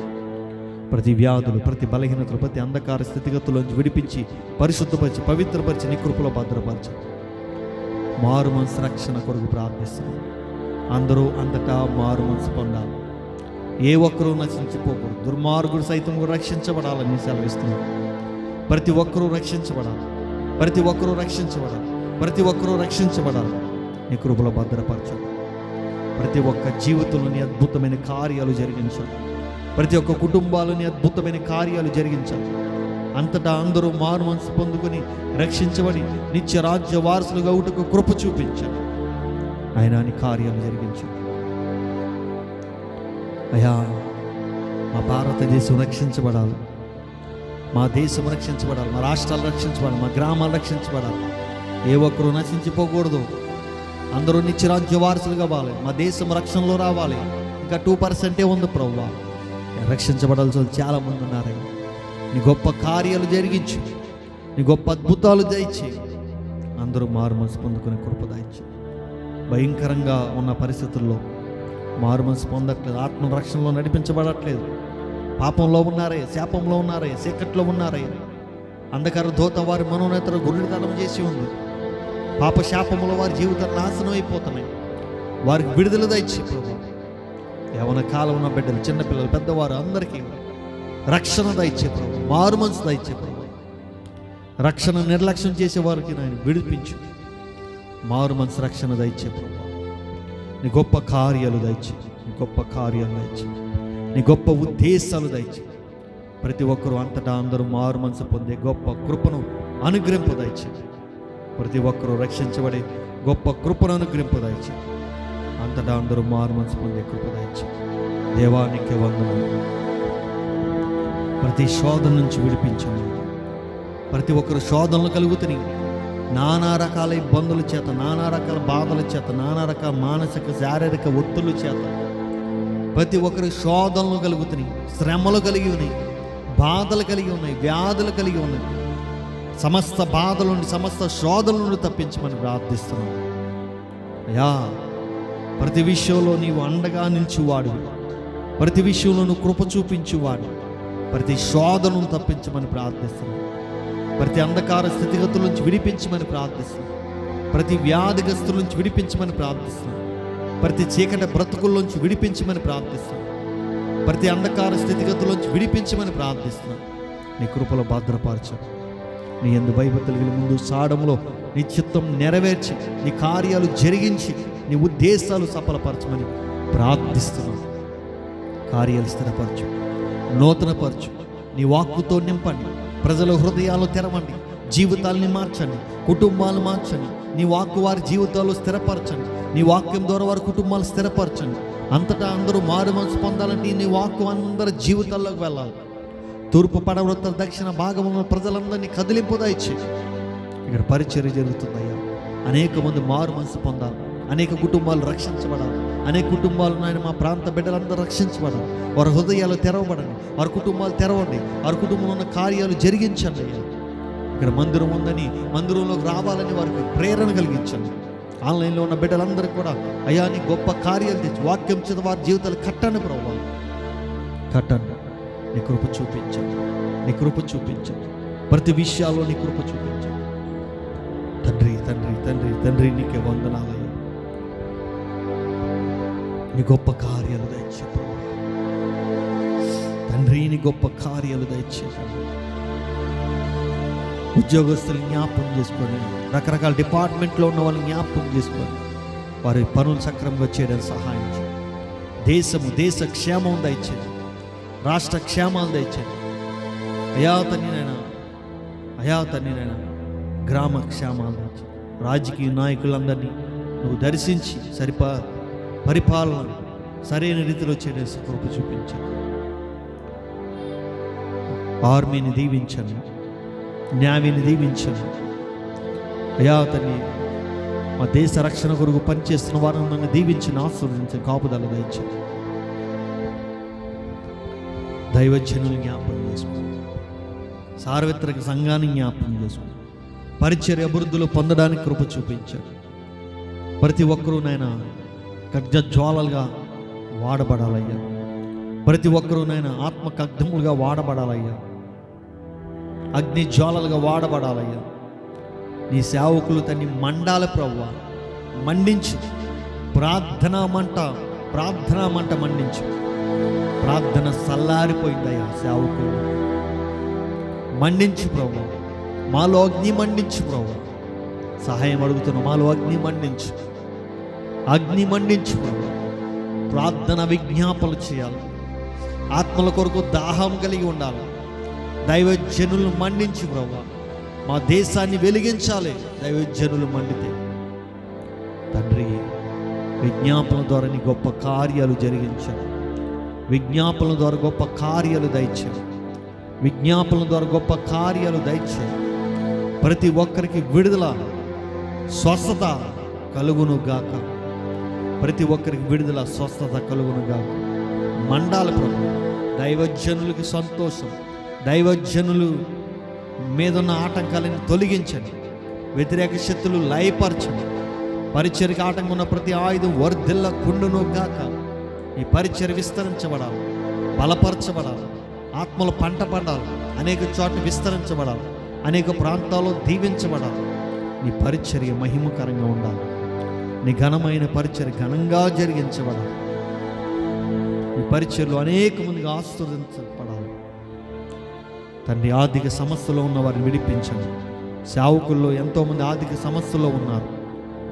ప్రతి వ్యాధులు, ప్రతి బలహీనతలు, ప్రతి అంధకార స్థితిగతుల్లోంచి విడిపించి పరిశుద్ధపరిచి పవిత్రపరిచి నీ కృపలో భద్రపరిచి మారు మనసు రక్షణ కొరకు ప్రార్థిస్తున్నాం. అందరూ అంతటా మారు మనసు పొందాలి. ఏ ఒక్కరూ నశించిపోకూడదు. దుర్మార్గుడు సైతం కూడా రక్షించబడాలని సెలవిస్తున్నాం. ప్రతి ఒక్కరూ రక్షించబడాలి, ప్రతి ఒక్కరూ రక్షించబడాలి, ప్రతి ఒక్కరూ రక్షించబడాలి. నీ కృపలో భద్రపరచాలి. ప్రతి ఒక్క జీవితంలోని అద్భుతమైన కార్యాలు జరిగించాలి. ప్రతి ఒక్క కుటుంబాలని అద్భుతమైన కార్యాలు జరిగించాలి. అంతటా అందరూ మారు మనసు పొందుకొని రక్షించబడి నిత్య రాజ్య వారసులుగా ఒకటకు కృప చూపించాలి. ఆయన నీ కార్యాలు జరిగించాలి. అయ్యా, మా భారతదేశం రక్షించబడాలి, మా దేశం రక్షించబడాలి, మా రాష్ట్రాలు రక్షించబడాలి, మా గ్రామాలు రక్షించబడాలి. ఏ ఒక్కరూ నశించిపోకూడదు. అందరూ నిత్యరాజ్య వారసులుగా కావాలి. మా దేశం రక్షణలో రావాలి. ఇంకా 2% ఉంది ప్రభువా. రక్షించబడాల్సిన చాలామంది ఉన్నారయ్యా. నీ గొప్ప కార్యాలు జరిగించు, నీ గొప్ప అద్భుతాలు దయచి అందరూ మారు మనసు పొందుకునే కృప దయచి. భయంకరంగా ఉన్న పరిస్థితుల్లో మారు మనసు పొందట్లేదు, ఆత్మరక్షణలో నడిపించబడట్లేదు, పాపంలో ఉన్నారయ్య, శాపంలో ఉన్నారయ్య, చీకట్లో ఉన్నారయ్య. అంధకార దూత వారి మనోనేతలు గురుడితనం చేసి ఉంది. పాప శాపంలో వారి జీవితాలు నాశనం అయిపోతున్నాయి. వారికి విడుదల దయచి ప్రభు. యవన కాలం ఉన్న బిడ్డలు, చిన్నపిల్లలు, పెద్దవారు అందరికీ రక్షణ దయచే ప్రభు. మారు మనసు దయచే ప్రభు. రక్షణ నిర్లక్ష్యం చేసే వారికి నేను విడిపించు. మారు మనసు రక్షణ దయచే ప్రభు. నీ గొప్ప కార్యాలు దయచి, నీ గొప్ప కార్యాలు దయచి, నీ గొప్ప ఉద్దేశాలు దయచి ప్రతి ఒక్కరూ అంతటా అందరూ మారు మనసు పొందే గొప్ప కృపను అనుగ్రహింపు దయచి. ప్రతి ఒక్కరూ రక్షించబడే గొప్ప కృపను అనుగ్రహింపు దయచి. అంతటా అందరూ మారు మనసు పొందే కృప దయచి. దేవానికి వందనాలు. ప్రతి శోధన నుంచి విడిపించండి. ప్రతి ఒక్కరు శోధనలు కలుగుతున్నాయి. నానా రకాల ఇబ్బందుల చేత, నానా రకాల బాధల చేత, నానా రకాల మానసిక శారీరక ఒత్తుల చేత ప్రతి ఒక్కరు శోధనలు కలుగుతున్నాయి, శ్రమలు కలిగి ఉన్నాయి, బాధలు కలిగి ఉన్నాయి, వ్యాధులు కలిగి ఉన్నాయి. సమస్త బాధల నుండి, సమస్త శోధనల నుండి తప్పించమని ప్రార్థిస్తున్నాను. అయ్యా, ప్రతి విషయంలో నీవు అండగా నిలిచివాడు, ప్రతి విషయంలో నువ్వు కృప చూపించువాడు. ప్రతి శోధనను తప్పించమని ప్రార్థిస్తున్నాను. ప్రతి అంధకార స్థితిగతుల నుంచి విడిపించమని ప్రార్థిస్తున్నాను. ప్రతి వ్యాధిగ్రస్తుల నుంచి విడిపించమని ప్రార్థిస్తున్నాను. ప్రతి చీకటి బ్రతుకుల్లోంచి విడిపించమని ప్రార్థిస్తున్నాను. ప్రతి అంధకార స్థితిగతుల్లోంచి విడిపించమని ప్రార్థిస్తున్నాను. నీ కృపలో భద్రపరచు. నీ యందు భయభక్తులు కలిగి ముందు సాడములో నీ చిత్తం నెరవేర్చి, నీ కార్యాలు జరిగించి, నీ ఉద్దేశాలు సఫలపరచమని ప్రార్థిస్తున్నాను. కార్యాలు స్థిరపరచు, నూతనపరచు, నీ వాక్కుతో నింపండి. ప్రజల హృదయాలు తెరవండి, జీవితాలని మార్చండి, కుటుంబాలు మార్చండి. నీ వాక్కు వారి జీవితాలు స్థిరపరచండి. నీ వాక్యం ద్వారా వారి కుటుంబాలు స్థిరపరచండి. అంతటా అందరూ మారు మనసు పొందాలంటే నీ వాక్కు అందరి జీవితాల్లోకి వెళ్ళాలి. తూర్పు, పడమర, ఉత్తర, దక్షిణ భాగంలో ప్రజలందరినీ కదిలింపు దయచి ఇక్కడ పరిచర్య జరుగుతుందయ్యా. అనేక మంది మారు మనసు పొందాలి, అనేక కుటుంబాలు రక్షించబడాలి, అనేక కుటుంబాలు నాయన మా ప్రాంత బిడ్డలందరూ రక్షించబడాలి. వారి హృదయాలు తెరవబడండి, వారి కుటుంబాలు తెరవండి, వారి కుటుంబంలో ఉన్న కార్యాలు జరిగించండి అయ్యా. ఇక్కడ మందిరం ఉందని, మందిరంలోకి రావాలని వారికి ప్రేరణ కలిగించండి. ఆన్లైన్లో ఉన్న బిడ్డలందరికీ కూడా అయ్యా నీ గొప్ప కార్యాలు తెచ్చి వాక్యం చేత వారి జీవితాలు కట్టండి ప్రభు, కట్టండి. నీ కృప చూపించండి, నీ కృప చూపించండి. ప్రతి విషయాల్లో నీ కృప చూపించండి. తండ్రి తండ్రి తండ్రి తండ్రి నీకే వందనాలయ్యా. నీ గొప్ప కార్యాలు దయచే తండ్రి, నీ గొప్ప కార్యాలు దయచే. ఉద్యోగస్తులు జ్ఞాపకం చేసుకొని, రకరకాల డిపార్ట్మెంట్లో ఉన్న వాళ్ళని జ్ఞాపకం చేసుకొని వారి పనులు సక్రమంగా చేయడానికి సహాయం చేయండి. దేశ క్షేమం దయచేది, రాష్ట్ర క్షేమాలు దయచేది అయా తండ్రినైనా, అయా తండ్రినైనా గ్రామ క్షేమాలు దయచేది. రాజకీయ నాయకులందరినీ నువ్వు దర్శించి పరిపాలన సరైన రీతిలో చేయడానికి కృప చూపించండి. ఆర్మీని దీవించండి, న్యాయాన్ని దీవించండి అయా తండ్రి. మా దేశ రక్షణ కొరకు పనిచేస్తున్న వారిని నన్ను దీవించిన ఆశీర్వదించి కాపుదల దయచి దైవజనులు జ్ఞాపకం చేసుకో, సార్వత్రిక సంఘాన్ని జ్ఞాపకం చేసుకో, పరిచర్య అభివృద్ధిలో పొందడానికి కృప చూపించాడు. ప్రతి ఒక్కరూ నాయన ఖడ్గజ్వాలలుగా వాడబడాలయ్యా. ప్రతి ఒక్కరూ నాయన ఆత్మ ఖడ్గములుగా వాడబడాలయ్యా. అగ్ని జ్వాలలుగా వాడబడాలయ్యా. నీ సేవకులు తన్ని మండాల ప్రభువా, మండించు. ప్రార్థనా మంట మండించు. ప్రార్థన సల్లారిపోయిందయ్యా. సేవకులు మండించు ప్రభువా, మాలో అగ్ని మండించు ప్రభువా. సహాయం అడుగుతున్నా, మాలో అగ్ని మండించు ప్రభువా. ప్రార్థన విజ్ఞాపనలు చేయాలి. ఆత్మల కొరకు దాహం కలిగి ఉండాలి. దైవజనులు మండించు ప్రభువా. మా దేశాన్ని వెలిగించాలి. దైవజనులు మండితే తండ్రి, విజ్ఞాపనల ద్వారా నీ గొప్ప కార్యాలు జరిగించాలి. విజ్ఞాపనల ద్వారా గొప్ప కార్యాలు దయచేయాలి. విజ్ఞాపనల ద్వారా గొప్ప కార్యాలు దయచేయాలి. ప్రతి ఒక్కరికి విడుదల, స్వస్థత కలుగును గాక. ప్రతి ఒక్కరికి విడుదల, స్వస్థత కలుగును గాక. మండాల ప్రభు, దైవజనులకి సంతోషం. దైవజనులు మీదున్న ఆటంకాలను తొలగించండి. వ్యతిరేక శక్తులు లయపరచండి. పరిచర్కి ఆటంకం ఉన్న ప్రతి ఆయుధం వర్ధిల్ల కుండును గాక. ఈ పరిచర్య విస్తరించబడాలి, బలపరచబడాలి. ఆత్మలు పంట పడాలి. అనేక చోట్ల విస్తరించబడాలి. అనేక ప్రాంతాల్లో దీవించబడాలి. నీ పరిచర్య మహిమకరంగా ఉండాలి. నీ ఘనమైన పరిచర్య ఘనంగా జరిగించబడాలి. ఈ పరిచర్యలో అనేక మందిగా ఆశీర్వదించబడాలి. తండ్రి, ఆర్థిక సమస్యలో ఉన్న వారిని విడిపించండి. సేవకుల్లో ఎంతోమంది ఆర్థిక సమస్యల్లో ఉన్నారు,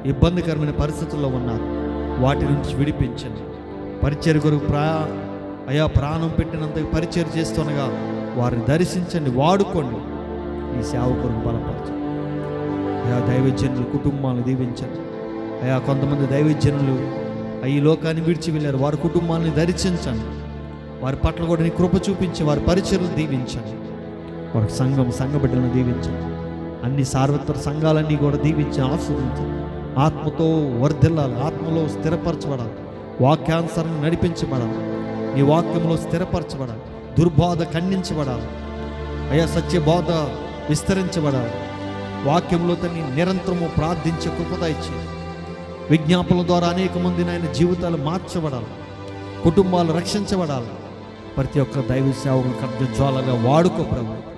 ఇబ్బందికరమైన పరిస్థితుల్లో ఉన్నారు. వాటి నుంచి విడిపించండి. పరిచర్య కొరకు ప్రాణం పెట్టినంత పరిచర్య చేస్తుండగా వారిని దర్శించండి, వాడుకోండి. ఈ సేవకులకు బలపరచండి. దైవజనులు కుటుంబాలను దీవించండి. కొంతమంది దైవజనులు ఈ లోకాన్ని విడిచి వెళ్ళారు. వారి కుటుంబాన్ని దర్శించండి. వారి పట్ల కూడా నీ కృప చూపించి వారి పరిచర్యలు దీవించండి. వారికి సంఘ బిడ్డలను దీవించండి. అన్ని సార్వత్రిక సంఘాలన్నీ కూడా దీవించి ఆశీర్వదించండి. ఆత్మతో వర్ధిల్లాలి. ఆత్మలో స్థిరపరచబడాలి. వాక్యానుసారంగా నడిపించబడాలి. నీ వాక్యంలో స్థిరపరచబడాలి. దుర్బోధ ఖండించబడాలి. సత్యబోధ విస్తరించబడాలి. వాక్యంలో తన్ని నిరంతరము ప్రార్థించే కృపద ఇచ్చి విజ్ఞాపనల ద్వారా అనేక మంది నాయన జీవితాలు మార్చబడాలి. కుటుంబాలు రక్షించబడాలి. ప్రతి ఒక్క దైవ సేవకులు ఖడ్గజ్వాలగా వాడుకో ప్రభు.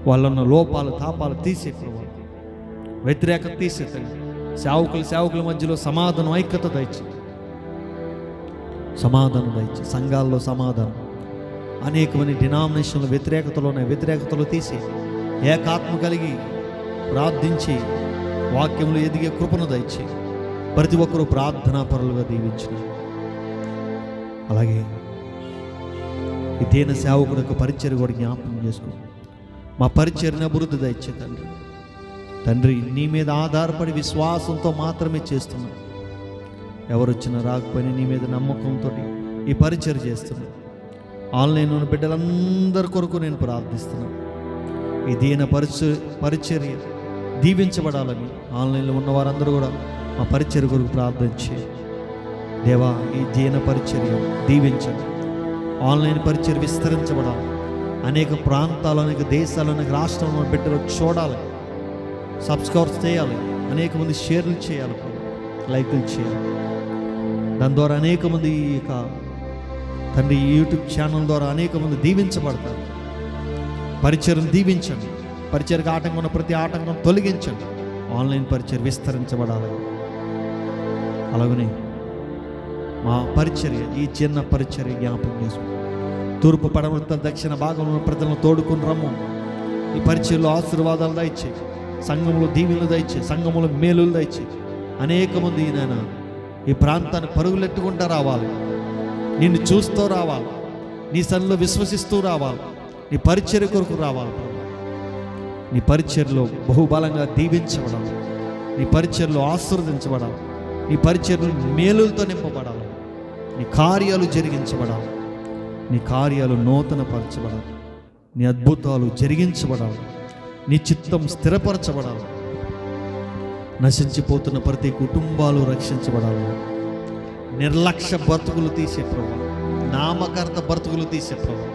వాళ్ళన్న లోపాలు తాపాలు తీసే ప్రభు. వ్యతిరేకత తీసే తల్లి. సేవకుల మధ్యలో సమాధానం, ఐక్యత దయచి సంఘాల్లో సమాధానం. అనేకమంది డినామినేషన్లు వ్యతిరేకతలు తీసి ఏకాత్మ కలిగి ప్రార్థించి వాక్యంలో ఎదిగే కృపను దయచి ప్రతి ఒక్కరూ ప్రార్థనా పరులుగా దీవించిన. అలాగే ఈ దీన సేవకుడు యొక్క పరిచర్య కూడా జ్ఞాపకం చేసుకో. మా పరిచర్యను అభివృద్ధి దయచే తండ్రి. నీ మీద ఆధారపడి విశ్వాసంతో మాత్రమే చేస్తున్నాం. ఎవరు వచ్చినా రాకపోయినా నీ మీద నమ్మకంతో ఈ పరిచర్య చేస్తున్నాను. ఆన్లైన్ ఉన్న బిడ్డలందరి కొరకు నేను ప్రార్థిస్తున్నాను. ఈ దీన పరిచర్య దీవించబడాలని ఆన్లైన్లో ఉన్న వారందరూ కూడా మా పరిచర్య కొరకు ప్రార్థించి దేవా, ఈ దీన పరిచర్య దీవించండి. ఆన్లైన్ పరిచర్య విస్తరించబడాలి. అనేక ప్రాంతాలు, అనేక దేశాలు, అనేక రాష్ట్రంలో బిడ్డలు చూడాలి, సబ్స్క్రైబ్ చేయాలి, అనేక మంది షేర్లు చేయాలి, లైకులు చేయాలి. దాని ద్వారా అనేక మంది తండ్రి యూట్యూబ్ ఛానల్ ద్వారా అనేక మంది దీవించబడతారు. పరిచర్యను దీవించండి. పరిచర్యకు ఆటంకం ఉన్న ప్రతి ఆటంకం తొలగించండి. ఆన్లైన్ పరిచర్య విస్తరించబడాలి. అలాగనే మా పరిచర్య, ఈ చిన్న పరిచర్య జ్ఞాపకం చేసుకుని తూర్పు పడమర దక్షిణ భాగంలో ప్రజలను తోడుకుని రమ్ము. ఈ పరిచర్యలో ఆశీర్వాదాలు దయచే, సంఘములో దీవెనలు దయచే, సంఘములో మేలులు దయచే. అనేక మంది నాయన ఈ ప్రాంతాన్ని పరుగులెట్టుకుంటూ రావాలి. నిన్ను చూస్తూ రావాలి. నీ సన్నిలో విశ్వసిస్తూ రావాలి. నీ పరిచర్య కొరకు రావాలి. నీ పరిచర్యలో బహుబలంగా దీవించబడాలి. నీ పరిచర్యలో ఆశీర్వదించబడాలి. నీ పరిచర్యలు మేలులతో నింపబడాలి. నీ కార్యాలు జరిగించబడాలి. నీ కార్యాలు నూతనపరచబడాలి. నీ అద్భుతాలు జరిగించబడాలి. నీ చిత్తం స్థిరపరచబడాలి. నశించిపోతున్న ప్రతి కుటుంబాలు రక్షించబడాలి. నిర్లక్ష్య బ్రతుకులు తీసే ప్రభా, నామకార్థ బ్రతుకులు తీసే ప్రభా,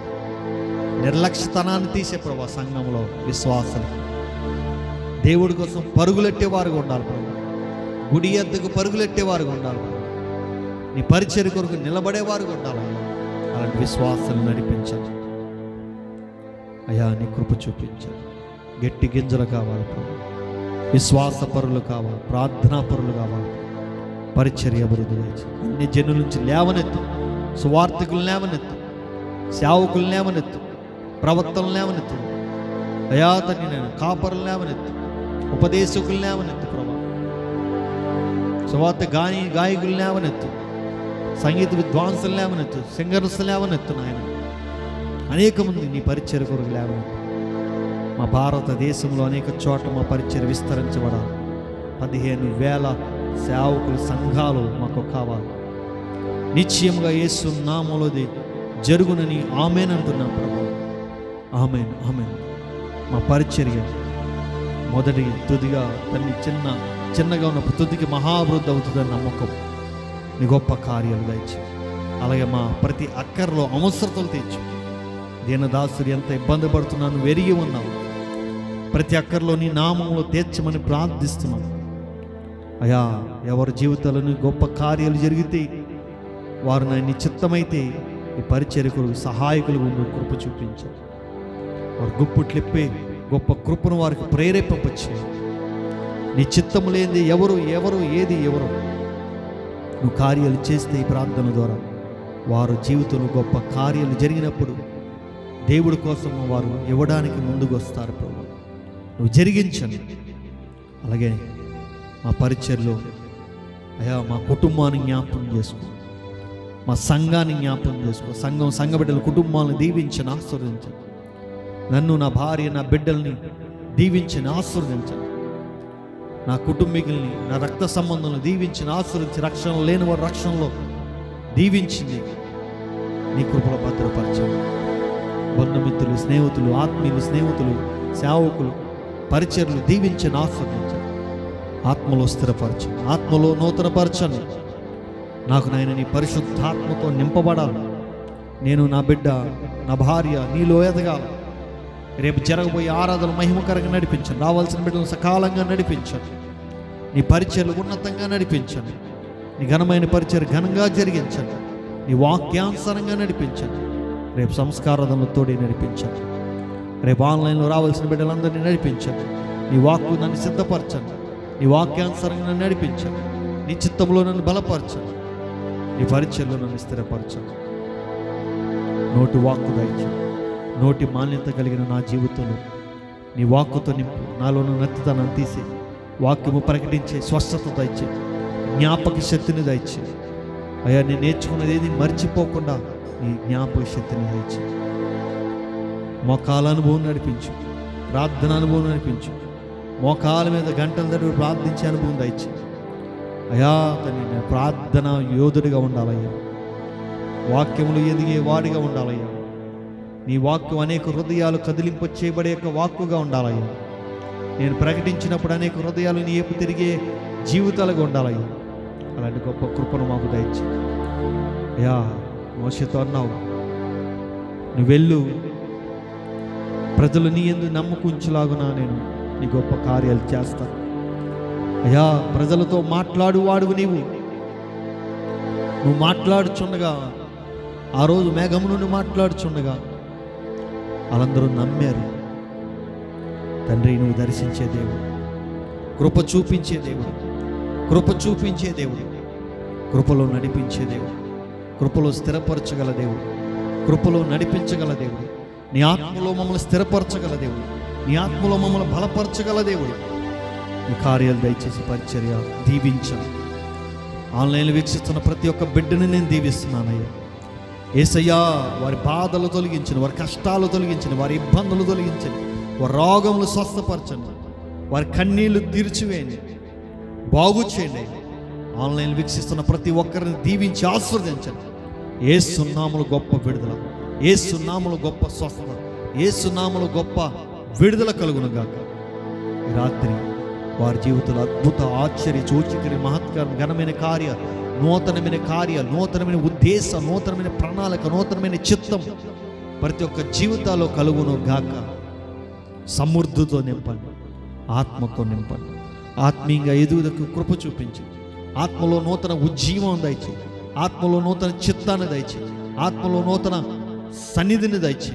నిర్లక్ష్యతనాన్ని తీసే ప్రభా, సంఘంలో విశ్వాసాలు దేవుడి కోసం పరుగులెట్టేవారుగా ఉండాలి ప్రభా. గుడి ఎద్దకు పరుగులెట్టేవారుగా ఉండాలి ప్రభా. నీ పరిచర్య కొరకు నిలబడేవారుగా ఉండాలి. అలాంటి విశ్వాసాలు నడిపించాలి అయ్యా. నీ కృప చూపించాలి. గట్టి గింజలు కావాలి ప్రభా, విశ్వాస పరులు కావాలి, ప్రార్థనా పరులు కావాలి. పరిచర్య అభివృద్ధి చేసి అన్ని జనుల నుంచి లేవనెత్తు, సువార్థికులు లేవనెత్తు, సేవకులు లేవనెత్తు, ప్రవక్తలు లేవనెత్తు అయ్యా. తండ్రి నేను కాపరులు లేవనెత్తు, ఉపదేశకులు లేవనెత్తు ప్రభా. సువార్త గాయకులు లేవనెత్తు, సంగీత విద్వాంసులు లేవనెత్తు, సింగర్స్ లేవనెత్తు నాయన. అనేక మంది నీ పరిచర్య కొరకు లేవనెత్తు. మా భారతదేశంలో అనేక చోట్ల మా పరిచర్య విస్తరించబడాలి. 15,000 సేవకులు, సంఘాలు మాకు కావాలి. నిశ్చయముగా యేసు నామములోది జరుగునని ఆమేన్ అంటున్నాం ప్రభు. ఆమేన్, ఆమేన్. మా పరిచర్య మొదటి తుదిగా తల్లి చిన్నగా ఉన్నప్పుడు తుదికి మహాభివృద్ధి అవుతుందని నమ్మకం. నీ గొప్ప కార్యాలు దయచి, అలాగే మా ప్రతి అక్కర్లో అవసరతలు తెచ్చు. దీనదాసుడు ఎంత ఇబ్బంది పడుతున్నాను వెరిగి ఉన్నావు. ప్రతి అక్కర్లో నీ నామంలో తీర్చమని ప్రార్థిస్తున్నాను అయ్యా. ఎవరి జీవితాలను గొప్ప కార్యాలు జరిగితే వారు నీ చిత్తమైతే ఈ పరిచర్యకులు సహాయకులు ఉండి కృప చూపించారు. వారు గుప్పుట్లిప్పే గొప్ప కృపను వారికి ప్రేరేపించే. నీ చిత్తము లేనిది ఎవరు ఏది నువ్వు కార్యాలు చేస్తే ఈ ప్రార్థన ద్వారా వారు జీవితంలో గొప్ప కార్యాలు జరిగినప్పుడు దేవుడి కోసం వారు ఇవ్వడానికి ముందుకు వస్తారు ప్రభు. నువ్వు జరిగించండి. అలాగే మా పరిచర్లో అయ్యా మా కుటుంబాన్ని జ్ఞాపకం చేసుకో, మా సంఘాన్ని జ్ఞాపకం చేసుకో. సంఘ బిడ్డల కుటుంబాలను దీవించని ఆశీర్వదించండి. నన్ను, నా భార్య, నా బిడ్డల్ని దీవించని ఆశీర్వదించండి. నా కుటుంబీకుల్ని, నా రక్త సంబంధాలను దీవించిన ఆశీర్వదించి, రక్షణ లేని వారి రక్షణలో దీవించింది నీ కృపలో భద్రపరచండి. బంధుమిత్రులు, స్నేహితులు, ఆత్మీయులు, స్నేహితులు, సేవకులు, పరిచర్లు దీవించని ఆశీర్వదించండి. ఆత్మలో స్థిరపరచండి, ఆత్మలో నూతనపరచండి. నాకు నాయన నీ పరిశుద్ధాత్మతో నింపబడాలి. నేను, నా బిడ్డ, నా భార్య నీలో ఎదగాలి. రేపు జరగబోయే ఆరాధన మహిమకరంగా నడిపించండి. రావాల్సిన బిడ్డలను సకాలంగా నడిపించండి. నీ పరిచర్లు ఉన్నతంగా నడిపించండి. నీ ఘనమైన పరిచర్య ఘనంగా జరిగించండి. నీ వాక్యానుసారంగా నడిపించండి. రేపు సంస్కారాధనలతోటి నడిపించండి. రేపు ఆన్లైన్లో రావాల్సిన బిడ్డలందరినీ నడిపించండి. నీ వాక్కు నన్ను సిద్ధపరచండి. నీ వాక్యానుసారంగా నన్ను నడిపించండి. నీ చిత్తంలో నన్ను బలపరచండి. నీ పరిచర్లో నన్ను స్థిరపరచండి. నోటి వాక్కు దయచేయండి. నోటి మాన్యత కలిగిన నా జీవితంలో నీ వాక్కుతో నింపు. నాలోని నత్తితనం తీసి వాక్యము ప్రకటించే స్వస్థత దయచే, జ్ఞాపక శక్తిని దయచే. అయ్యా నేను నేర్చుకున్నది ఏది మర్చిపోకుండా నీ జ్ఞాపక శక్తిని దయచే. మోకాల అనుభవం నడిపించు, ప్రార్థన అనుభవం నడిపించు. మోకాల మీద గంటల తరబడి ప్రార్థించే అనుభవం దయచే. అయ్యా తల్లి నేను ప్రార్థన యోధుడిగా ఉండాలయ్యా. వాక్యములు ఎదిగే వాడిగా ఉండాలయ్యా. నీ వాక్యం అనేక హృదయాలు కదిలింప చేయబడే యొక్క వాక్కుగా ఉండాలయ్యా. నేను ప్రకటించినప్పుడు అనేక హృదయాలు నీ ఏపు తిరిగే జీవితాలుగా ఉండాలయ్యా. అలాంటి గొప్ప కృపను మాకు దయచి. అయ్యా మోషేతో అన్నావు, నువ్వు వెళ్ళు, ప్రజలు నీ యందు నమ్మకుంచులాగునా నేను నీ గొప్ప కార్యాలు చేస్తాను. అయ్యా ప్రజలతో మాట్లాడువాడువు నువ్వు మాట్లాడుచుండగా, ఆ రోజు మేఘము నుండి మాట్లాడుచుండగా వాళ్ళందరూ నమ్మారు. తండ్రి నువ్వు దర్శించే దేవుడు, కృప చూపించే దేవుడు, కృప చూపించే దేవుడు, కృపలో నడిపించే దేవుడు, కృపలో స్థిరపరచగల దేవుడు, కృపలో నడిపించగల దేవుడు, నీ ఆత్మలో మమ్మల్ని స్థిరపరచగల దేవుడు, నీ ఆత్మలో మమ్మల్ని బలపరచగల దేవుడు. నీ కార్యాలు దయచేసి పరిచర్య దీవించండి. ఆన్లైన్లో వీక్షిస్తున్న ప్రతి ఒక్క బిడ్డని నేను దీవిస్తున్నానయ్యా. యేసయ్యా వారి బాధలు తొలగించండి, వారి కష్టాలు తొలగించండి, వారి ఇబ్బందులు తొలగించండి, వారి రోగములు స్వస్థపరచండి, వారి కన్నీళ్లు తీర్చివేయండి, బాగు చేయండి. ఆన్లైన్ వీక్షిస్తున్న ప్రతి ఒక్కరిని దీవించి ఆశీర్వదించండి. యేసు నామములో గొప్ప విడుదల, యేసు నామములో గొప్ప స్వస్థత, యేసు నామములో గొప్ప విడుదల కలుగును గాక. ఈ రాత్రి వారి జీవితంలో అద్భుత ఆశ్చర్య సూచక్రియ మహత్కారం ఘనమైన కార్యాలు, నూతనమైన కార్యాలు, నూతనమైన ఉద్దేశం, నూతనమైన ప్రణాళిక, నూతనమైన చిత్తం ప్రతి ఒక్క జీవితాల్లో కలుగును గాక. సమృద్ధితో నింపండి, ఆత్మతో నింపండి, ఆత్మీయంగా ఎదుగుదకు కృప చూపించి, ఆత్మలో నూతన ఉజ్జీవం దయచి, ఆత్మలో నూతన చిత్తాన్ని దయచి, ఆత్మలో నూతన సన్నిధిని దయచి,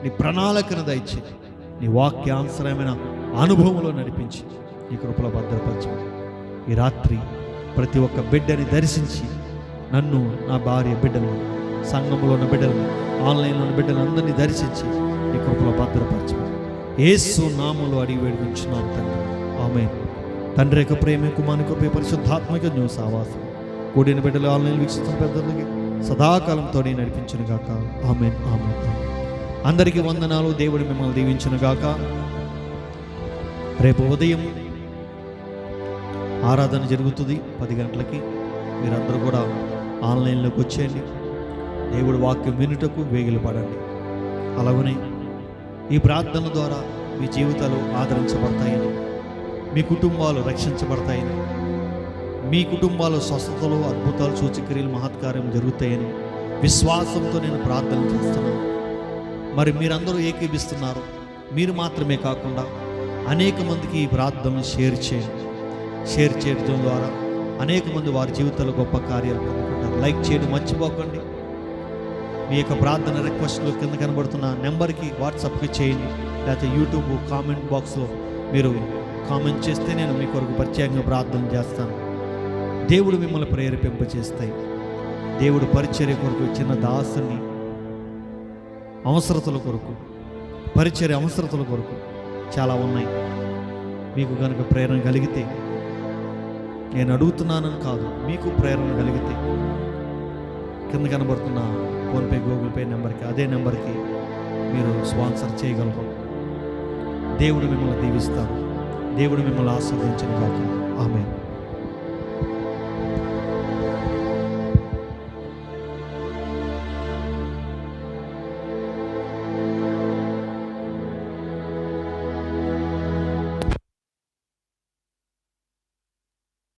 నీ ప్రణాళికను దయచి, నీ వాక్యాంశరమైన అనుభవంలో నడిపించి నీ కృపలో భద్రపరచమని ఈ రాత్రి ప్రతి ఒక్క బిడ్డని దర్శించి నన్ను, నా భార్య బిడ్డలను, సంఘంలో ఉన్న బిడ్డలను, ఆన్లైన్లో ఉన్న బిడ్డలను అందరినీ దర్శించి నీ కృపలో భద్రపరచమని యేసు నామములో అడిగి వేడుకుంటున్నాను తండ్రి. ఆమేన్. తండ్రి యొక్క ప్రేమ, కుమారుని కృప, పరిశుద్ధాత్మక సావాసం కూడిన బిడ్డలు, ఆన్లైన్ వీక్షిస్తున్న పెద్దలకి సదాకాలంతో నడిపించును గాక. ఆమేన్, ఆమేన్. అందరికీ వందనాలు. దేవుడు మిమ్మల్ని దీవించును గాక. రేపు ఉదయం ఆరాధన జరుగుతుంది 10 గంటలకి. మీరందరూ కూడా ఆన్లైన్లోకి వచ్చేయండి. దేవుడు వాక్యం వినుటకు వేగిలు పడండి. అలాగనే ఈ ప్రార్థన ద్వారా మీ జీవితాలు ఆదరించబడతాయని, మీ కుటుంబాలు రక్షించబడతాయని, మీ కుటుంబాలు స్వస్థతలు, అద్భుతాలు, సూచక్రియలు, మహత్కార్యం జరుగుతాయని విశ్వాసంతో నేను ప్రార్థన చేస్తున్నాను. మరి మీరందరూ ఏకీభిస్తున్నారు. మీరు మాత్రమే కాకుండా అనేక మందికి ఈ ప్రార్థనను షేర్ చేయండి. షేర్ చేయడం ద్వారా అనేక మంది వారి జీవితాల్లో గొప్ప కార్యాలు పొందుకుంటారు. లైక్ చేయడం మర్చిపోకండి. మీ యొక్క ప్రార్థన రిక్వెస్ట్లు కింద కనబడుతున్న నెంబర్కి వాట్సాప్కి చేయండి. లేకపోతే యూట్యూబ్ కామెంట్ బాక్స్లో మీరు కామెంట్ చేస్తే నేను మీ కొరకు ప్రత్యేకంగా ప్రార్థన చేస్తాను. దేవుడు మిమ్మల్ని ప్రేరేపింపచేస్తాయి. దేవుడు పరిచర్య కొరకు చిన్న దాసుని అవసరతల కొరకు, పరిచర్య అవసరతల కొరకు చాలా ఉన్నాయి. మీకు కనుక ప్రేరణ కలిగితే, నేను అడుగుతున్నానని కాదు, మీకు ప్రేరణ కలిగితే కింద కనబడుతున్న ఫోన్పే, గూగుల్ పే నెంబర్కి, అదే నెంబర్కి మీరు స్పాన్సర్ చేయగలరు. దేవుడు మిమ్మల్ని దీవిస్తారు. దేవుడు మిమ్మల్ని ఆశీర్వదించును గాక. ఆమేన్.